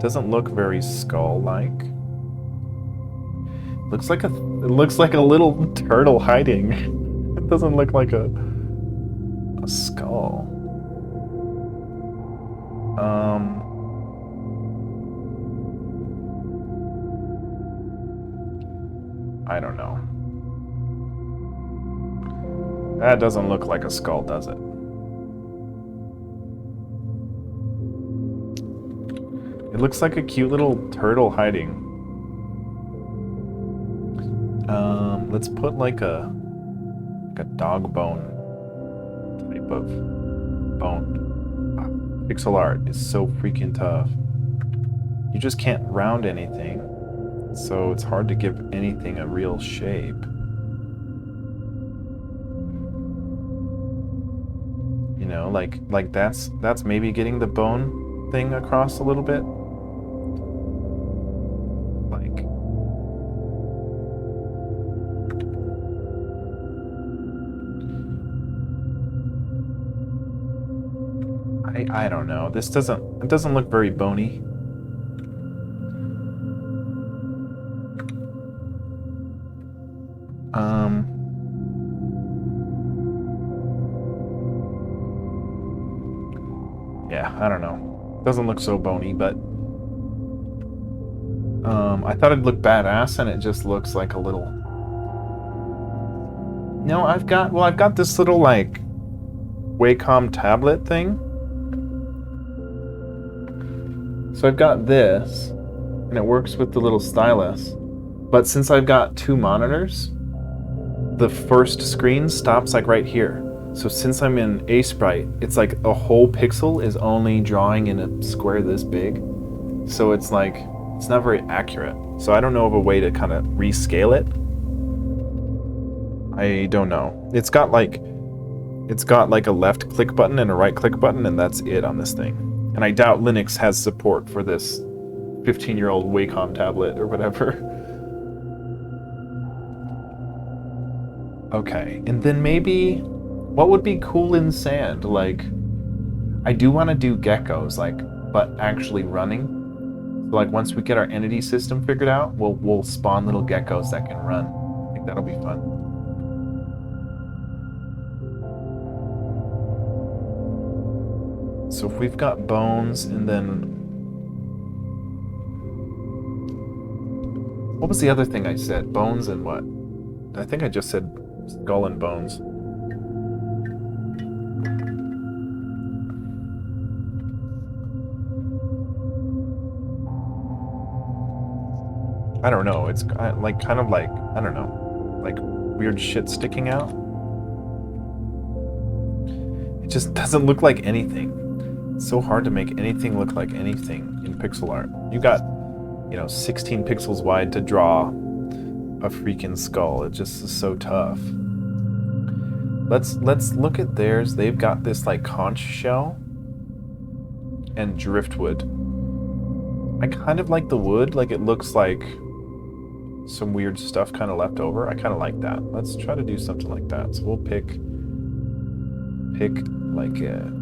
Doesn't look very skull-like. It looks like a little turtle hiding. It doesn't look like a skull. I don't know. That doesn't look like a skull, does it? It looks like a cute little turtle hiding. Let's put like a dog bone type of bone. Pixel art is so freaking tough. You just can't round anything, so it's hard to give anything a real shape. You know, like that's maybe getting the bone thing across a little bit. I don't know. It doesn't look very bony. Yeah, I don't know. Doesn't look so bony, but I thought it'd look badass, and it just looks like a little... No, I've got this little like Wacom tablet thing. So I've got this, and it works with the little stylus. But since I've got two monitors, the first screen stops like right here. So since I'm in aSprite, it's like a whole pixel is only drawing in a square this big. So it's like, it's not very accurate. So I don't know of a way to kind of rescale it. I don't know. It's got like a left click button and a right click button, and that's it on this thing. And I doubt Linux has support for this 15-year-old Wacom tablet or whatever. Okay, and then maybe, what would be cool in sand? Like, I do want to do geckos, like, but actually running. So like once we get our entity system figured out, we'll spawn little geckos that can run. I think that'll be fun. So if we've got bones, and then what was the other thing I said? Bones and what? I think I just said skull and bones. I don't know. It's like kind of like, I don't know, like weird shit sticking out. It just doesn't look like anything. It's so hard to make anything look like anything in pixel art. You got, 16 pixels wide to draw a freaking skull. It just is so tough. Let's look at theirs. They've got this like conch shell and driftwood. I kind of like the wood. Like it looks like some weird stuff kind of left over. I kind of like that. Let's try to do something like that. So we'll pick like a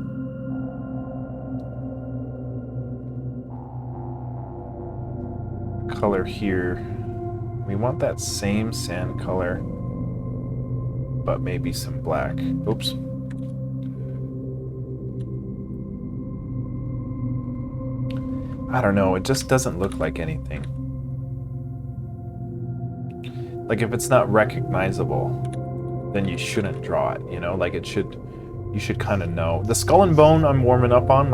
color here. We want that same sand color, but maybe some black. Oops. I don't know, it just doesn't look like anything. Like if it's not recognizable, then you shouldn't draw it, like you should kind of know. The skull and bone I'm warming up on,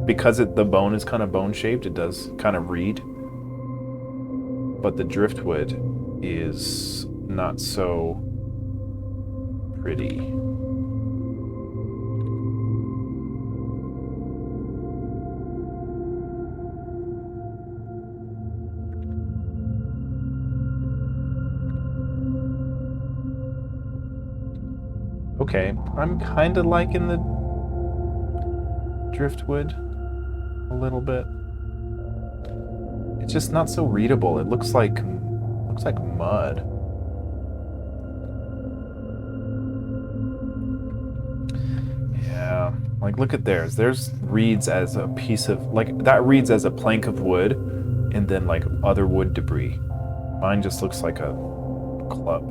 because the bone is kind of bone shaped, it does kind of read. But the driftwood is not so pretty. Okay, I'm kind of liking the driftwood a little bit. It's just not so readable. It looks like mud. Yeah, like look at theirs. Theirs reads as a piece of that reads as a plank of wood, and then like other wood debris. Mine just looks like a club.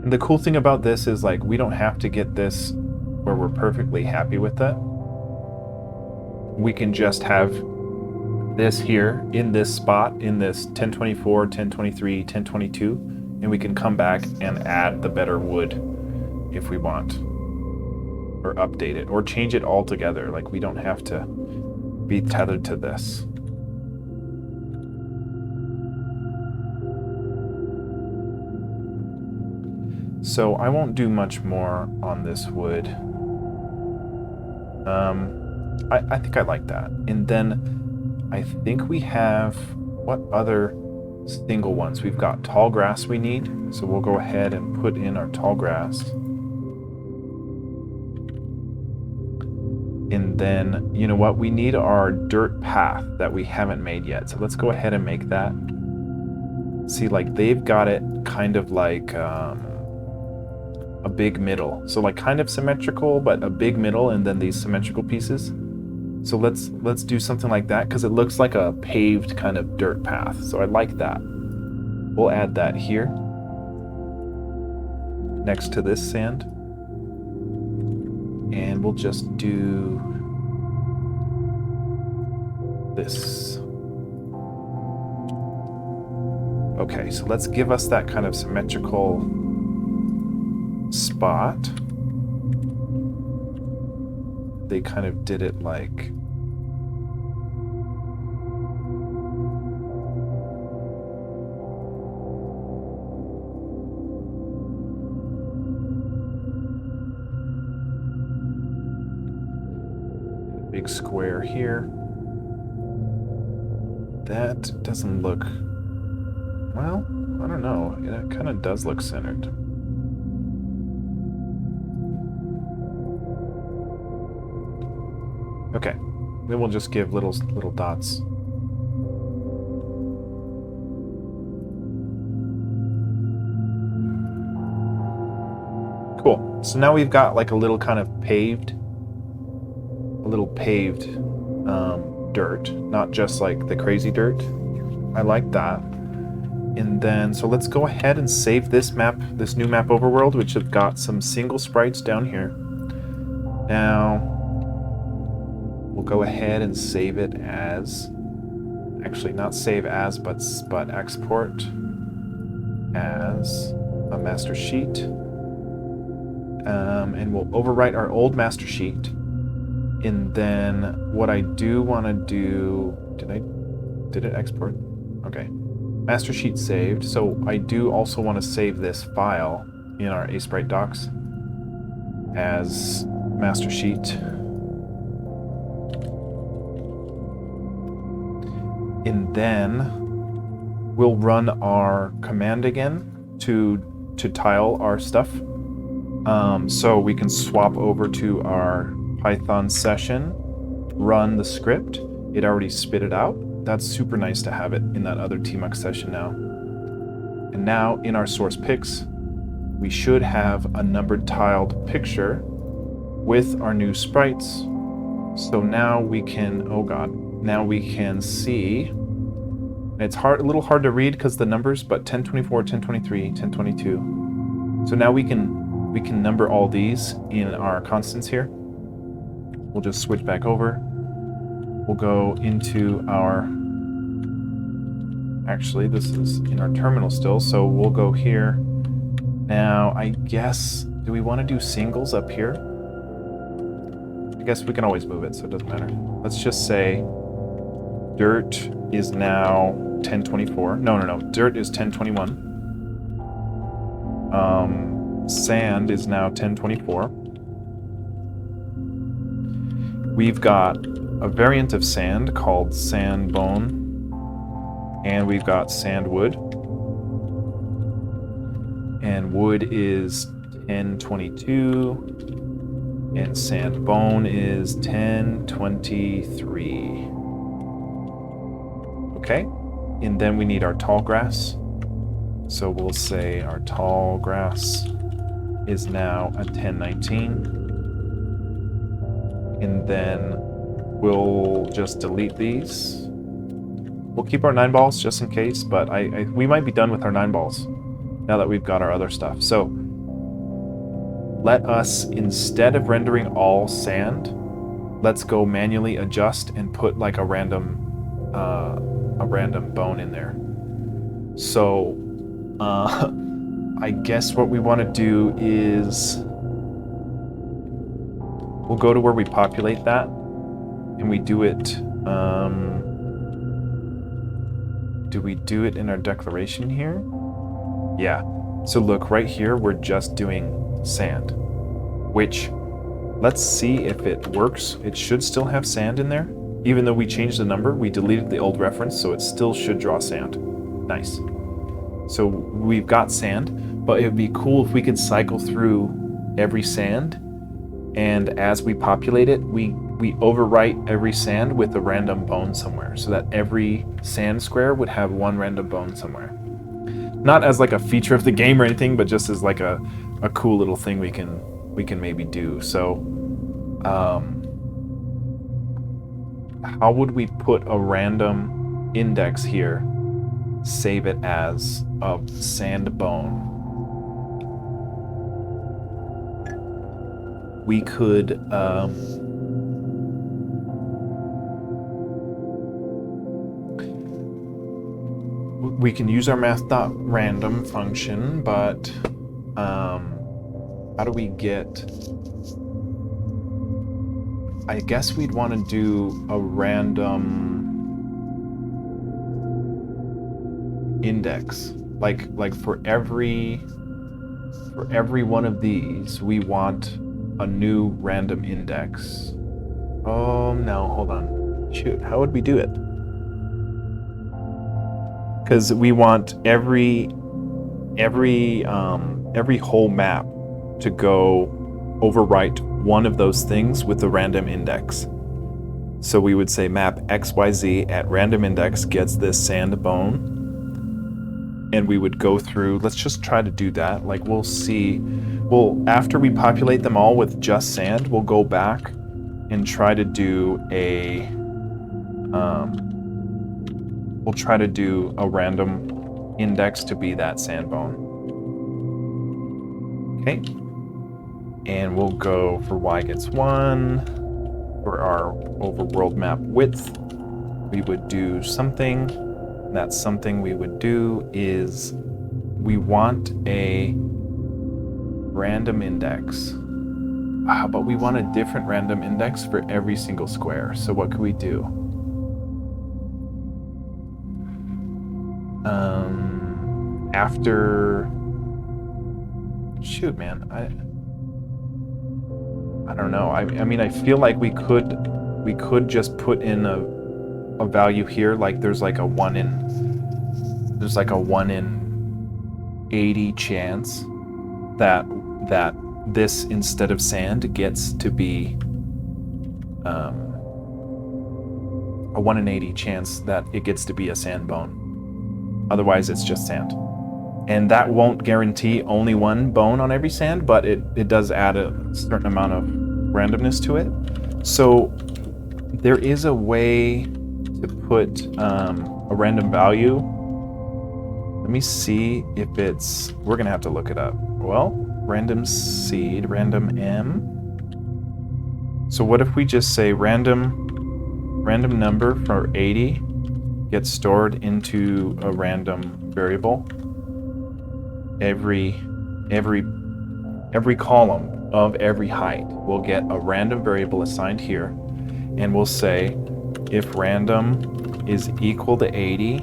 The cool thing about this is like we don't have to get this where we're perfectly happy with it. We can just have this here in this spot, in this 1024, 1023, 1022, and we can come back and add the better wood if we want, or update it, or change it altogether. Like we don't have to be tethered to this. So I won't do much more on this wood. I think I like that. And then I think we have, what other single ones? We've got tall grass we need. So we'll go ahead and put in our tall grass. And then, you know what? We need our dirt path that we haven't made yet. So let's go ahead and make that. See, like they've got it kind of like a big middle. So like kind of symmetrical, but a big middle, and then these symmetrical pieces. So let's do something like that, because it looks like a paved kind of dirt path. So I like that. We'll add that here next to this sand. And we'll just do this. Okay, so let's give us that kind of symmetrical spot. They kind of did it like big square here. That doesn't look, well, I don't know. It kind of does look centered. Okay, then we'll just give little dots. Cool. So now we've got like a little kind of paved dirt, not just like the crazy dirt. I like that. And then, so let's go ahead and save this map, this new map overworld, which have got some single sprites down here. Now, we'll go ahead and save it as, actually not save as, but export as a master sheet. And we'll overwrite our old master sheet. And then what I do want to do, did it export? Okay. Master sheet saved. So I do also want to save this file in our ASprite docs as master sheet. And then we'll run our command again to tile our stuff. So we can swap over to our Python session, run the script. It already spit it out. That's super nice to have it in that other tmux session now. And now in our source pics, we should have a numbered tiled picture with our new sprites. So now we can, oh god, now we can see, it's a little hard to read because the numbers, but 1024, 1023, 1022. So now we can number all these in our constants here. We'll just switch back over. We'll go into our, actually this is in our terminal still, so we'll go here. Now, I guess, do we want to do singles up here? I guess we can always move it, so it doesn't matter. Let's just say dirt is now 1024. No, dirt is 1021. Sand is now 1024. We've got a variant of sand called sand bone, and we've got sand wood. And wood is 1022, and sand bone is 1023. Okay, and then we need our tall grass. So we'll say our tall grass is now a 1019. And then we'll just delete these. We'll keep our 9 balls just in case, but we might be done with our 9 balls now that we've got our other stuff. So let us, instead of rendering all sand, let's go manually adjust and put like a random bone in there. So I guess what we want to do is we'll go to where we populate that, and we do it, do we do it in our declaration here? Yeah. So look, right here, we're just doing sand, which, let's see if it works. It should still have sand in there. Even though we changed the number, we deleted the old reference, so it still should draw sand. Nice. So we've got sand, but it would be cool if we could cycle through every sand, and as we populate it, we overwrite every sand with a random bone somewhere, so that every sand square would have one random bone somewhere. Not as like a feature of the game or anything, but just as like a cool little thing we can maybe do. So how would we put a random index here, save it as a sand bone? We could we can use our math.random function, but How do we get... I guess we'd want to do a random index. Like for every one of these, we want a new random index. Oh no, hold on. Shoot, how would we do it? Because we want every whole map to go overwrite one of those things with a random index. So we would say map XYZ at random index gets this sand bone. And we would go through, let's just try to do that. Like we'll see, after we populate them all with just sand, we'll go back and try to do a, we'll try to do a random index to be that sand bone. Okay. And we'll go for Y gets 1. For our overworld map width, we would do something. That something we would do is we want a random index. But we want a different random index for every single square. So what could we do? After... Shoot, man. I don't know. I mean, I feel like we could just put in a value here, like there's like a 1 in 80 chance that this, instead of sand, gets to be a 1 in 80 chance that it gets to be a sand bone. Otherwise, it's just sand. And that won't guarantee only one bone on every sand, but it does add a certain amount of randomness to it. So there is a way to put a random value. Let me see if it's... We're going to have to look it up. Well, random seed, random M. So what if we just say random number for 80 gets stored into a random variable? Every column of every height will get a random variable assigned here, and we'll say if random is equal to 80,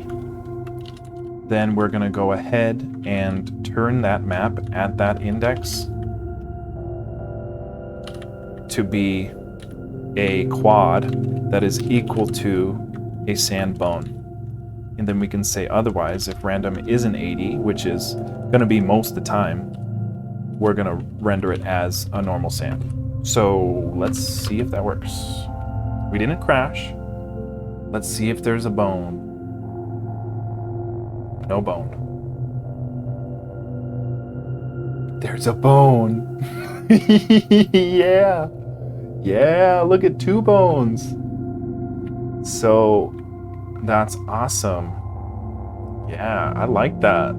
then we're going to go ahead and turn that map at that index to be a quad that is equal to a sand bone. And then we can say otherwise, if random isn't 80, which is going to be most of the time, we're going to render it as a normal sand. So let's see if that works. We didn't crash. Let's see if there's a bone. No bone. There's a bone. Yeah. Yeah, look at 2 bones. So that's awesome. Yeah, I like that.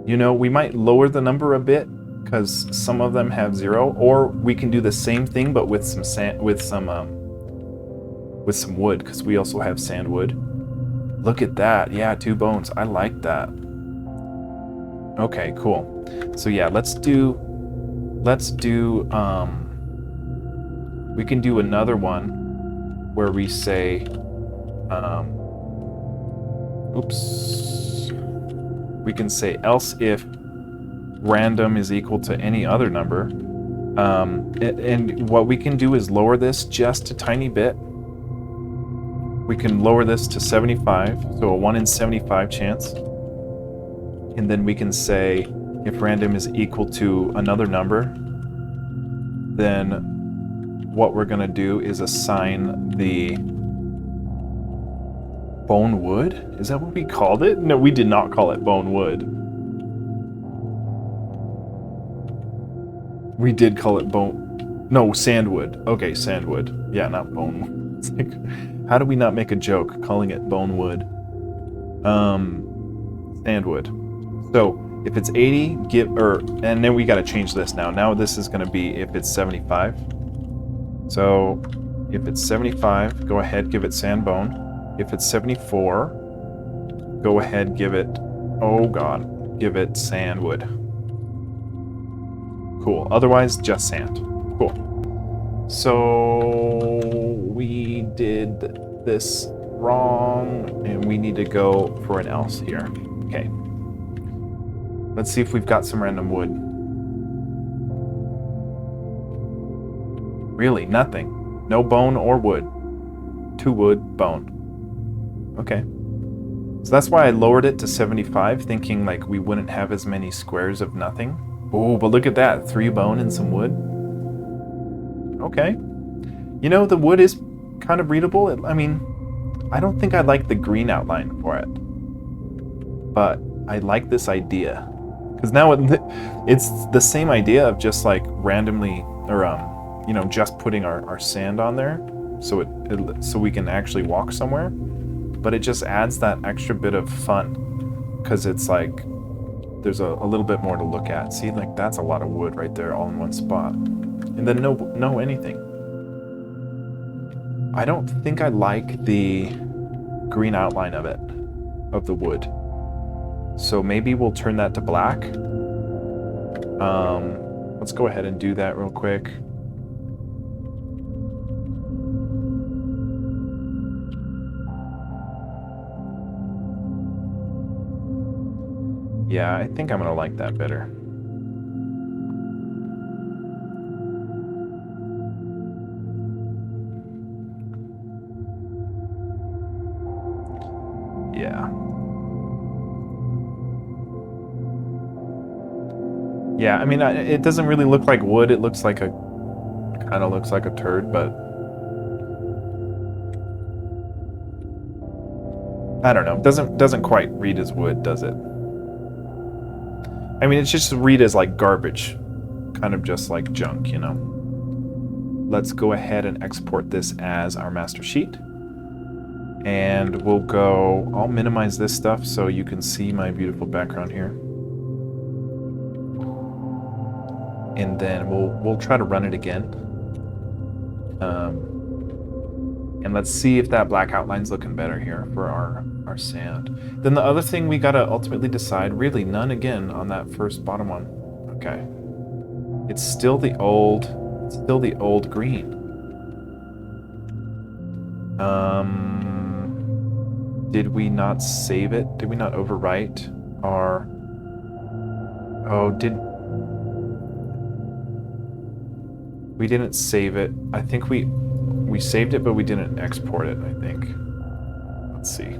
You know, we might lower the number a bit because some of them have 0, or we can do the same thing but with some sand, with some wood, because we also have sand wood. Look at that. Yeah, 2 bones. I like that. Okay, cool. So yeah, let's do we can do another one where we say we can say else if random is equal to any other number. And what we can do is lower this just a tiny bit. We can lower this to 75, so a 1 in 75 chance. And then we can say if random is equal to another number, then what we're going to do is assign the bone wood? Is that what we called it? No, we did not call it bone wood. We did call it bone... No, sandwood. Okay, sandwood. Yeah, not bone. It's like, how do we not make a joke calling it bone wood? Sandwood. So if it's 80, and then we got to change this now. Now this is going to be if it's 75. So if it's 75, go ahead, give it sand bone. If it's 74, go ahead, give it, oh god, give it sandwood. Cool. Otherwise, just sand. Cool. So we did this wrong, and we need to go for an else here. Okay. Let's see if we've got some random wood. Really, nothing. No bone or wood. 2 wood, bone. Okay. So that's why I lowered it to 75, thinking like we wouldn't have as many squares of nothing. Oh, but look at that. 3 bone and some wood. Okay. You know, the wood is kind of readable. I mean, I don't think I like the green outline for it. But I like this idea. Because now it's the same idea of just like randomly, or you know, just putting our sand on there, so so we can actually walk somewhere. But it just adds that extra bit of fun, because it's like there's a little bit more to look at. See, like that's a lot of wood right there, all in one spot, and then no anything. I don't think I like the green outline of it, of the wood. So maybe we'll turn that to black. Let's go ahead and do that real quick. Yeah, I think I'm gonna like that better. Yeah. Yeah, I mean, it doesn't really look like wood. It looks like kind of looks like a turd, but I don't know. Doesn't quite read as wood, does it? I mean, it's just read as like garbage, kind of just like junk, you know. Let's go ahead and export this as our master sheet. And we'll go, I'll minimize this stuff so you can see my beautiful background here. And then we'll try to run it again. And let's see if that black outline's looking better here for our sand. Then the other thing we gotta ultimately decide, really none again on that first bottom one. Okay. It's still the old green. Did we not save it? Did we not overwrite our... Oh, we didn't save it. I think we saved it, but we didn't export it, I think. Let's see.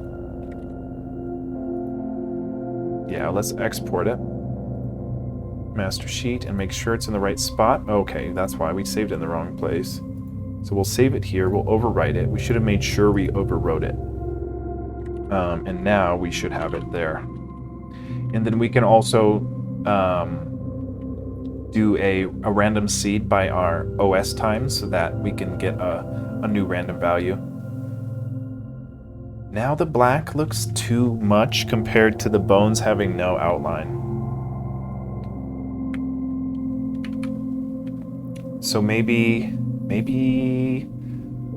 Yeah, let's export it. Master sheet, and make sure it's in the right spot. Okay, that's why we saved it in the wrong place. So we'll save it here, we'll overwrite it. We should have made sure we overwrote it. And now we should have it there. And then we can also do a random seed by our OS time so that we can get a new random value. Now the black looks too much compared to the bones having no outline. So maybe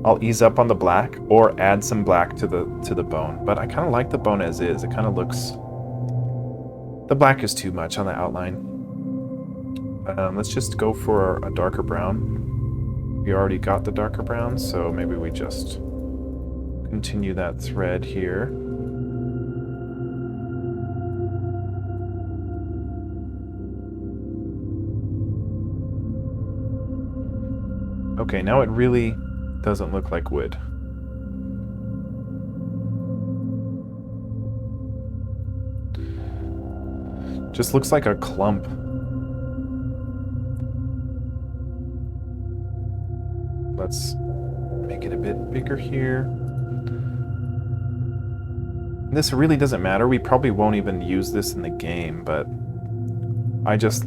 I'll ease up on the black or add some black to the bone. But I kind of like the bone as is. It kind of looks... The black is too much on the outline. Let's just go for a darker brown. We already got the darker brown, so maybe we just continue that thread here. Okay, now it really doesn't look like wood. Just looks like a clump. Let's make it a bit bigger here. This really doesn't matter. We probably won't even use this in the game, but I just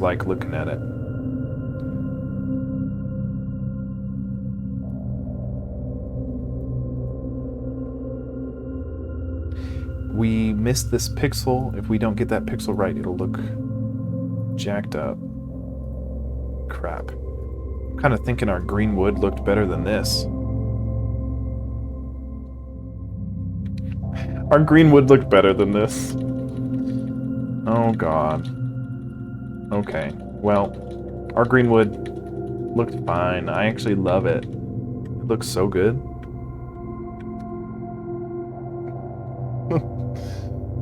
like looking at it. We missed this pixel. If we don't get that pixel right, it'll look jacked up. Crap. I'm kind of thinking our green wood looked better than this. Our green wood looked better than this. Oh god. Okay. Well, our greenwood looks fine. I actually love it. It looks so good.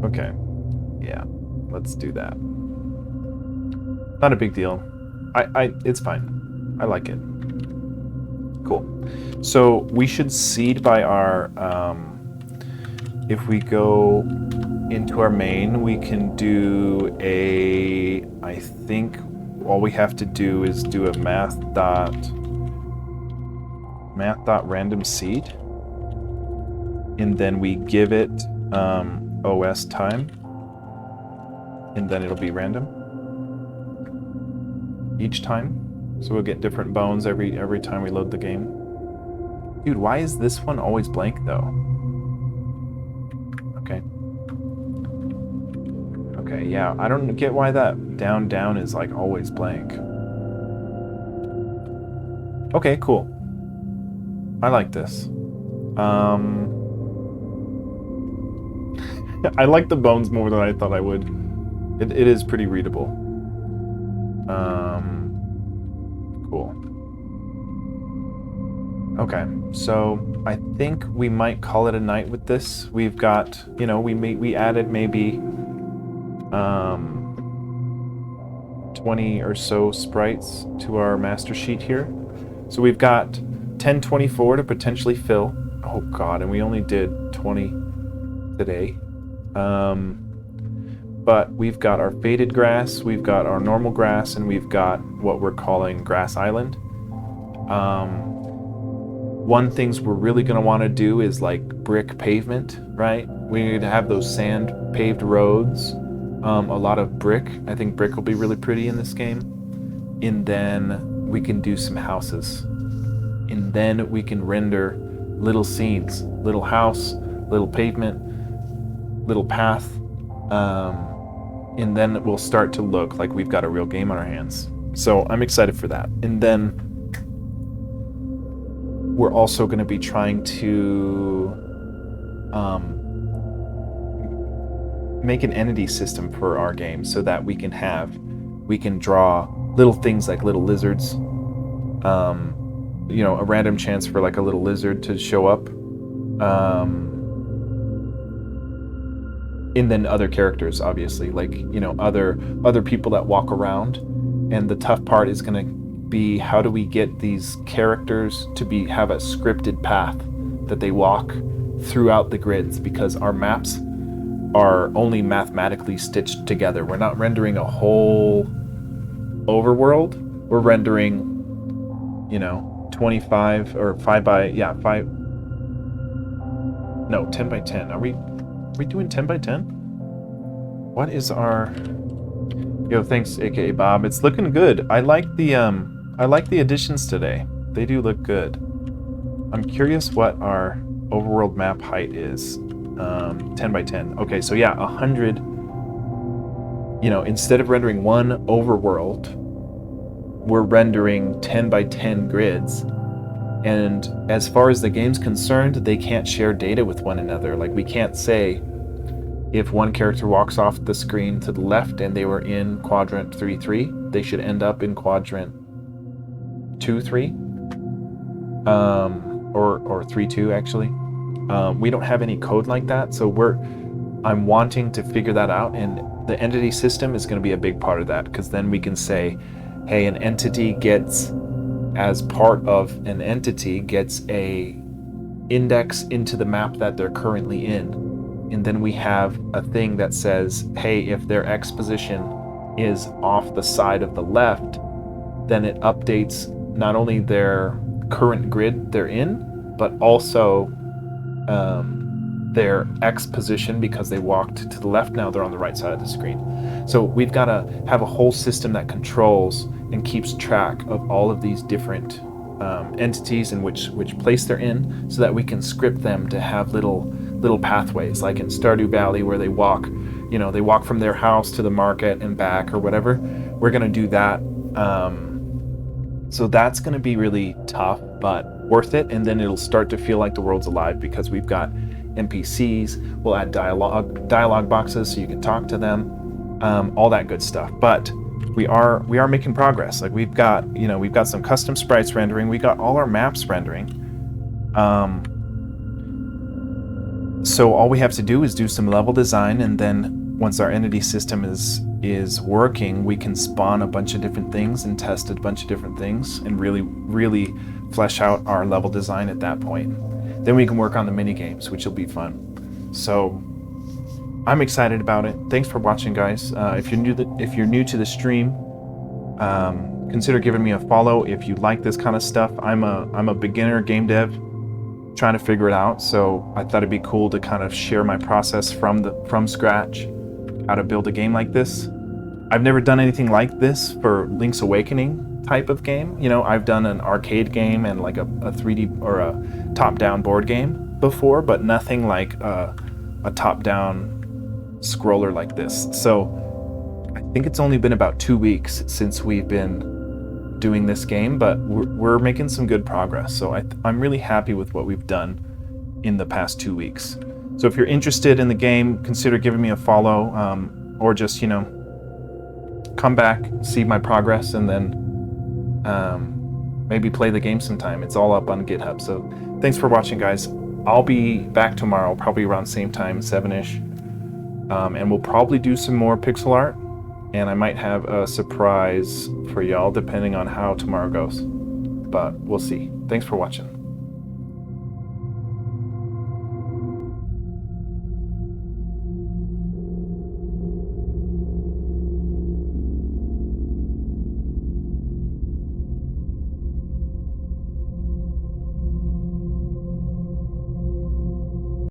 Okay. Yeah, let's do that. Not a big deal. It's fine. I like it. Cool. So we should seed by our, if we go into our main, we can do a, I think all we have to do is do a math.random seed, and then we give it OS time, and then it'll be random each time. So we'll get different bones every time we load the game. Dude, why is this one always blank though? Okay. Okay, yeah, I don't get why that down is like always blank. Okay, cool. I like this. I like the bones more than I thought I would. It is pretty readable. Cool. Okay, so I think we might call it a night with this. We've got, you know, we added maybe 20 or so sprites to our master sheet here. So we've got 1024 to potentially fill. Oh god, and we only did 20 today. But we've got our faded grass, we've got our normal grass, and we've got what we're calling Grass Island. One things we're really going to want to do is like brick pavement, right? We need to have those sand paved roads, a lot of brick. I think brick will be really pretty in this game. And then we can do some houses. And then we can render little scenes, little house, little pavement, little path. And then it will start to look like we've got a real game on our hands. So I'm excited for that. And then we're also going to be trying to make an entity system for our game so that we can draw little things like little lizards, you know, a random chance for like a little lizard to show up. And then other characters, obviously, like, you know, other people that walk around. And the tough part is going to be, how do we get these characters to have a scripted path that they walk throughout the grids, because our maps are only mathematically stitched together. We're not rendering a whole overworld. We're rendering, you know, 25 or 10 by 10. Are we doing 10 by 10? What is our... Yo, thanks, aka Bob. It's looking good. I like the additions today. They do look good. I'm curious what our overworld map height is. 10 by 10. Okay, so yeah, 100. You know, instead of rendering one overworld, we're rendering 10 by 10 grids. And as far as the game's concerned, they can't share data with one another. Like, we can't say if one character walks off the screen to the left and they were in quadrant 3-3, they should end up in quadrant 2-3, or 3-2 actually. We don't have any code like that, so I'm wanting to figure that out, and the entity system is going to be a big part of that, because then we can say, hey, an entity gets, as part of an entity, gets a index into the map that they're currently in. And then we have a thing that says, hey, if their X position is off the side of the left, then it updates not only their current grid they're in, but also their X position, because they walked to the left, now they're on the right side of the screen. So we've got to have a whole system that controls and keeps track of all of these different entities and which place they're in, so that we can script them to have little pathways, like in Stardew Valley, where they walk from their house to the market and back, or whatever. We're going to do that. So that's going to be really tough, but worth it. And then it'll start to feel like the world's alive, because we've got NPCs. We'll add dialogue boxes so you can talk to them, all that good stuff. But we are making progress. Like we've got some custom sprites rendering. We got all our maps rendering. So all we have to do is do some level design, and then once our entity system is working, we can spawn a bunch of different things and test a bunch of different things and really flesh out our level design at that point. Then we can work on the mini games, which will be fun. So I'm excited about it. Thanks for watching, guys. If you're new to the stream, consider giving me a follow if you like this kind of stuff. I'm a beginner game dev trying to figure it out, so I thought it'd be cool to kind of share my process from scratch, how to build a game like this. I've never done anything like this for Link's Awakening type of game. You know, I've done an arcade game and like a 3D or a top-down board game before, but nothing like a top-down scroller like this. So I think it's only been about 2 weeks since we've been doing this game, but we're making some good progress. So I'm really happy with what we've done in the past 2 weeks. So if you're interested in the game, consider giving me a follow, or just, you know, come back, see my progress, and then maybe play the game sometime. It's all up on GitHub. So thanks for watching, guys. I'll be back tomorrow, probably around same time, 7-ish. And we'll probably do some more pixel art, and I might have a surprise for y'all depending on how tomorrow goes. But we'll see. Thanks for watching.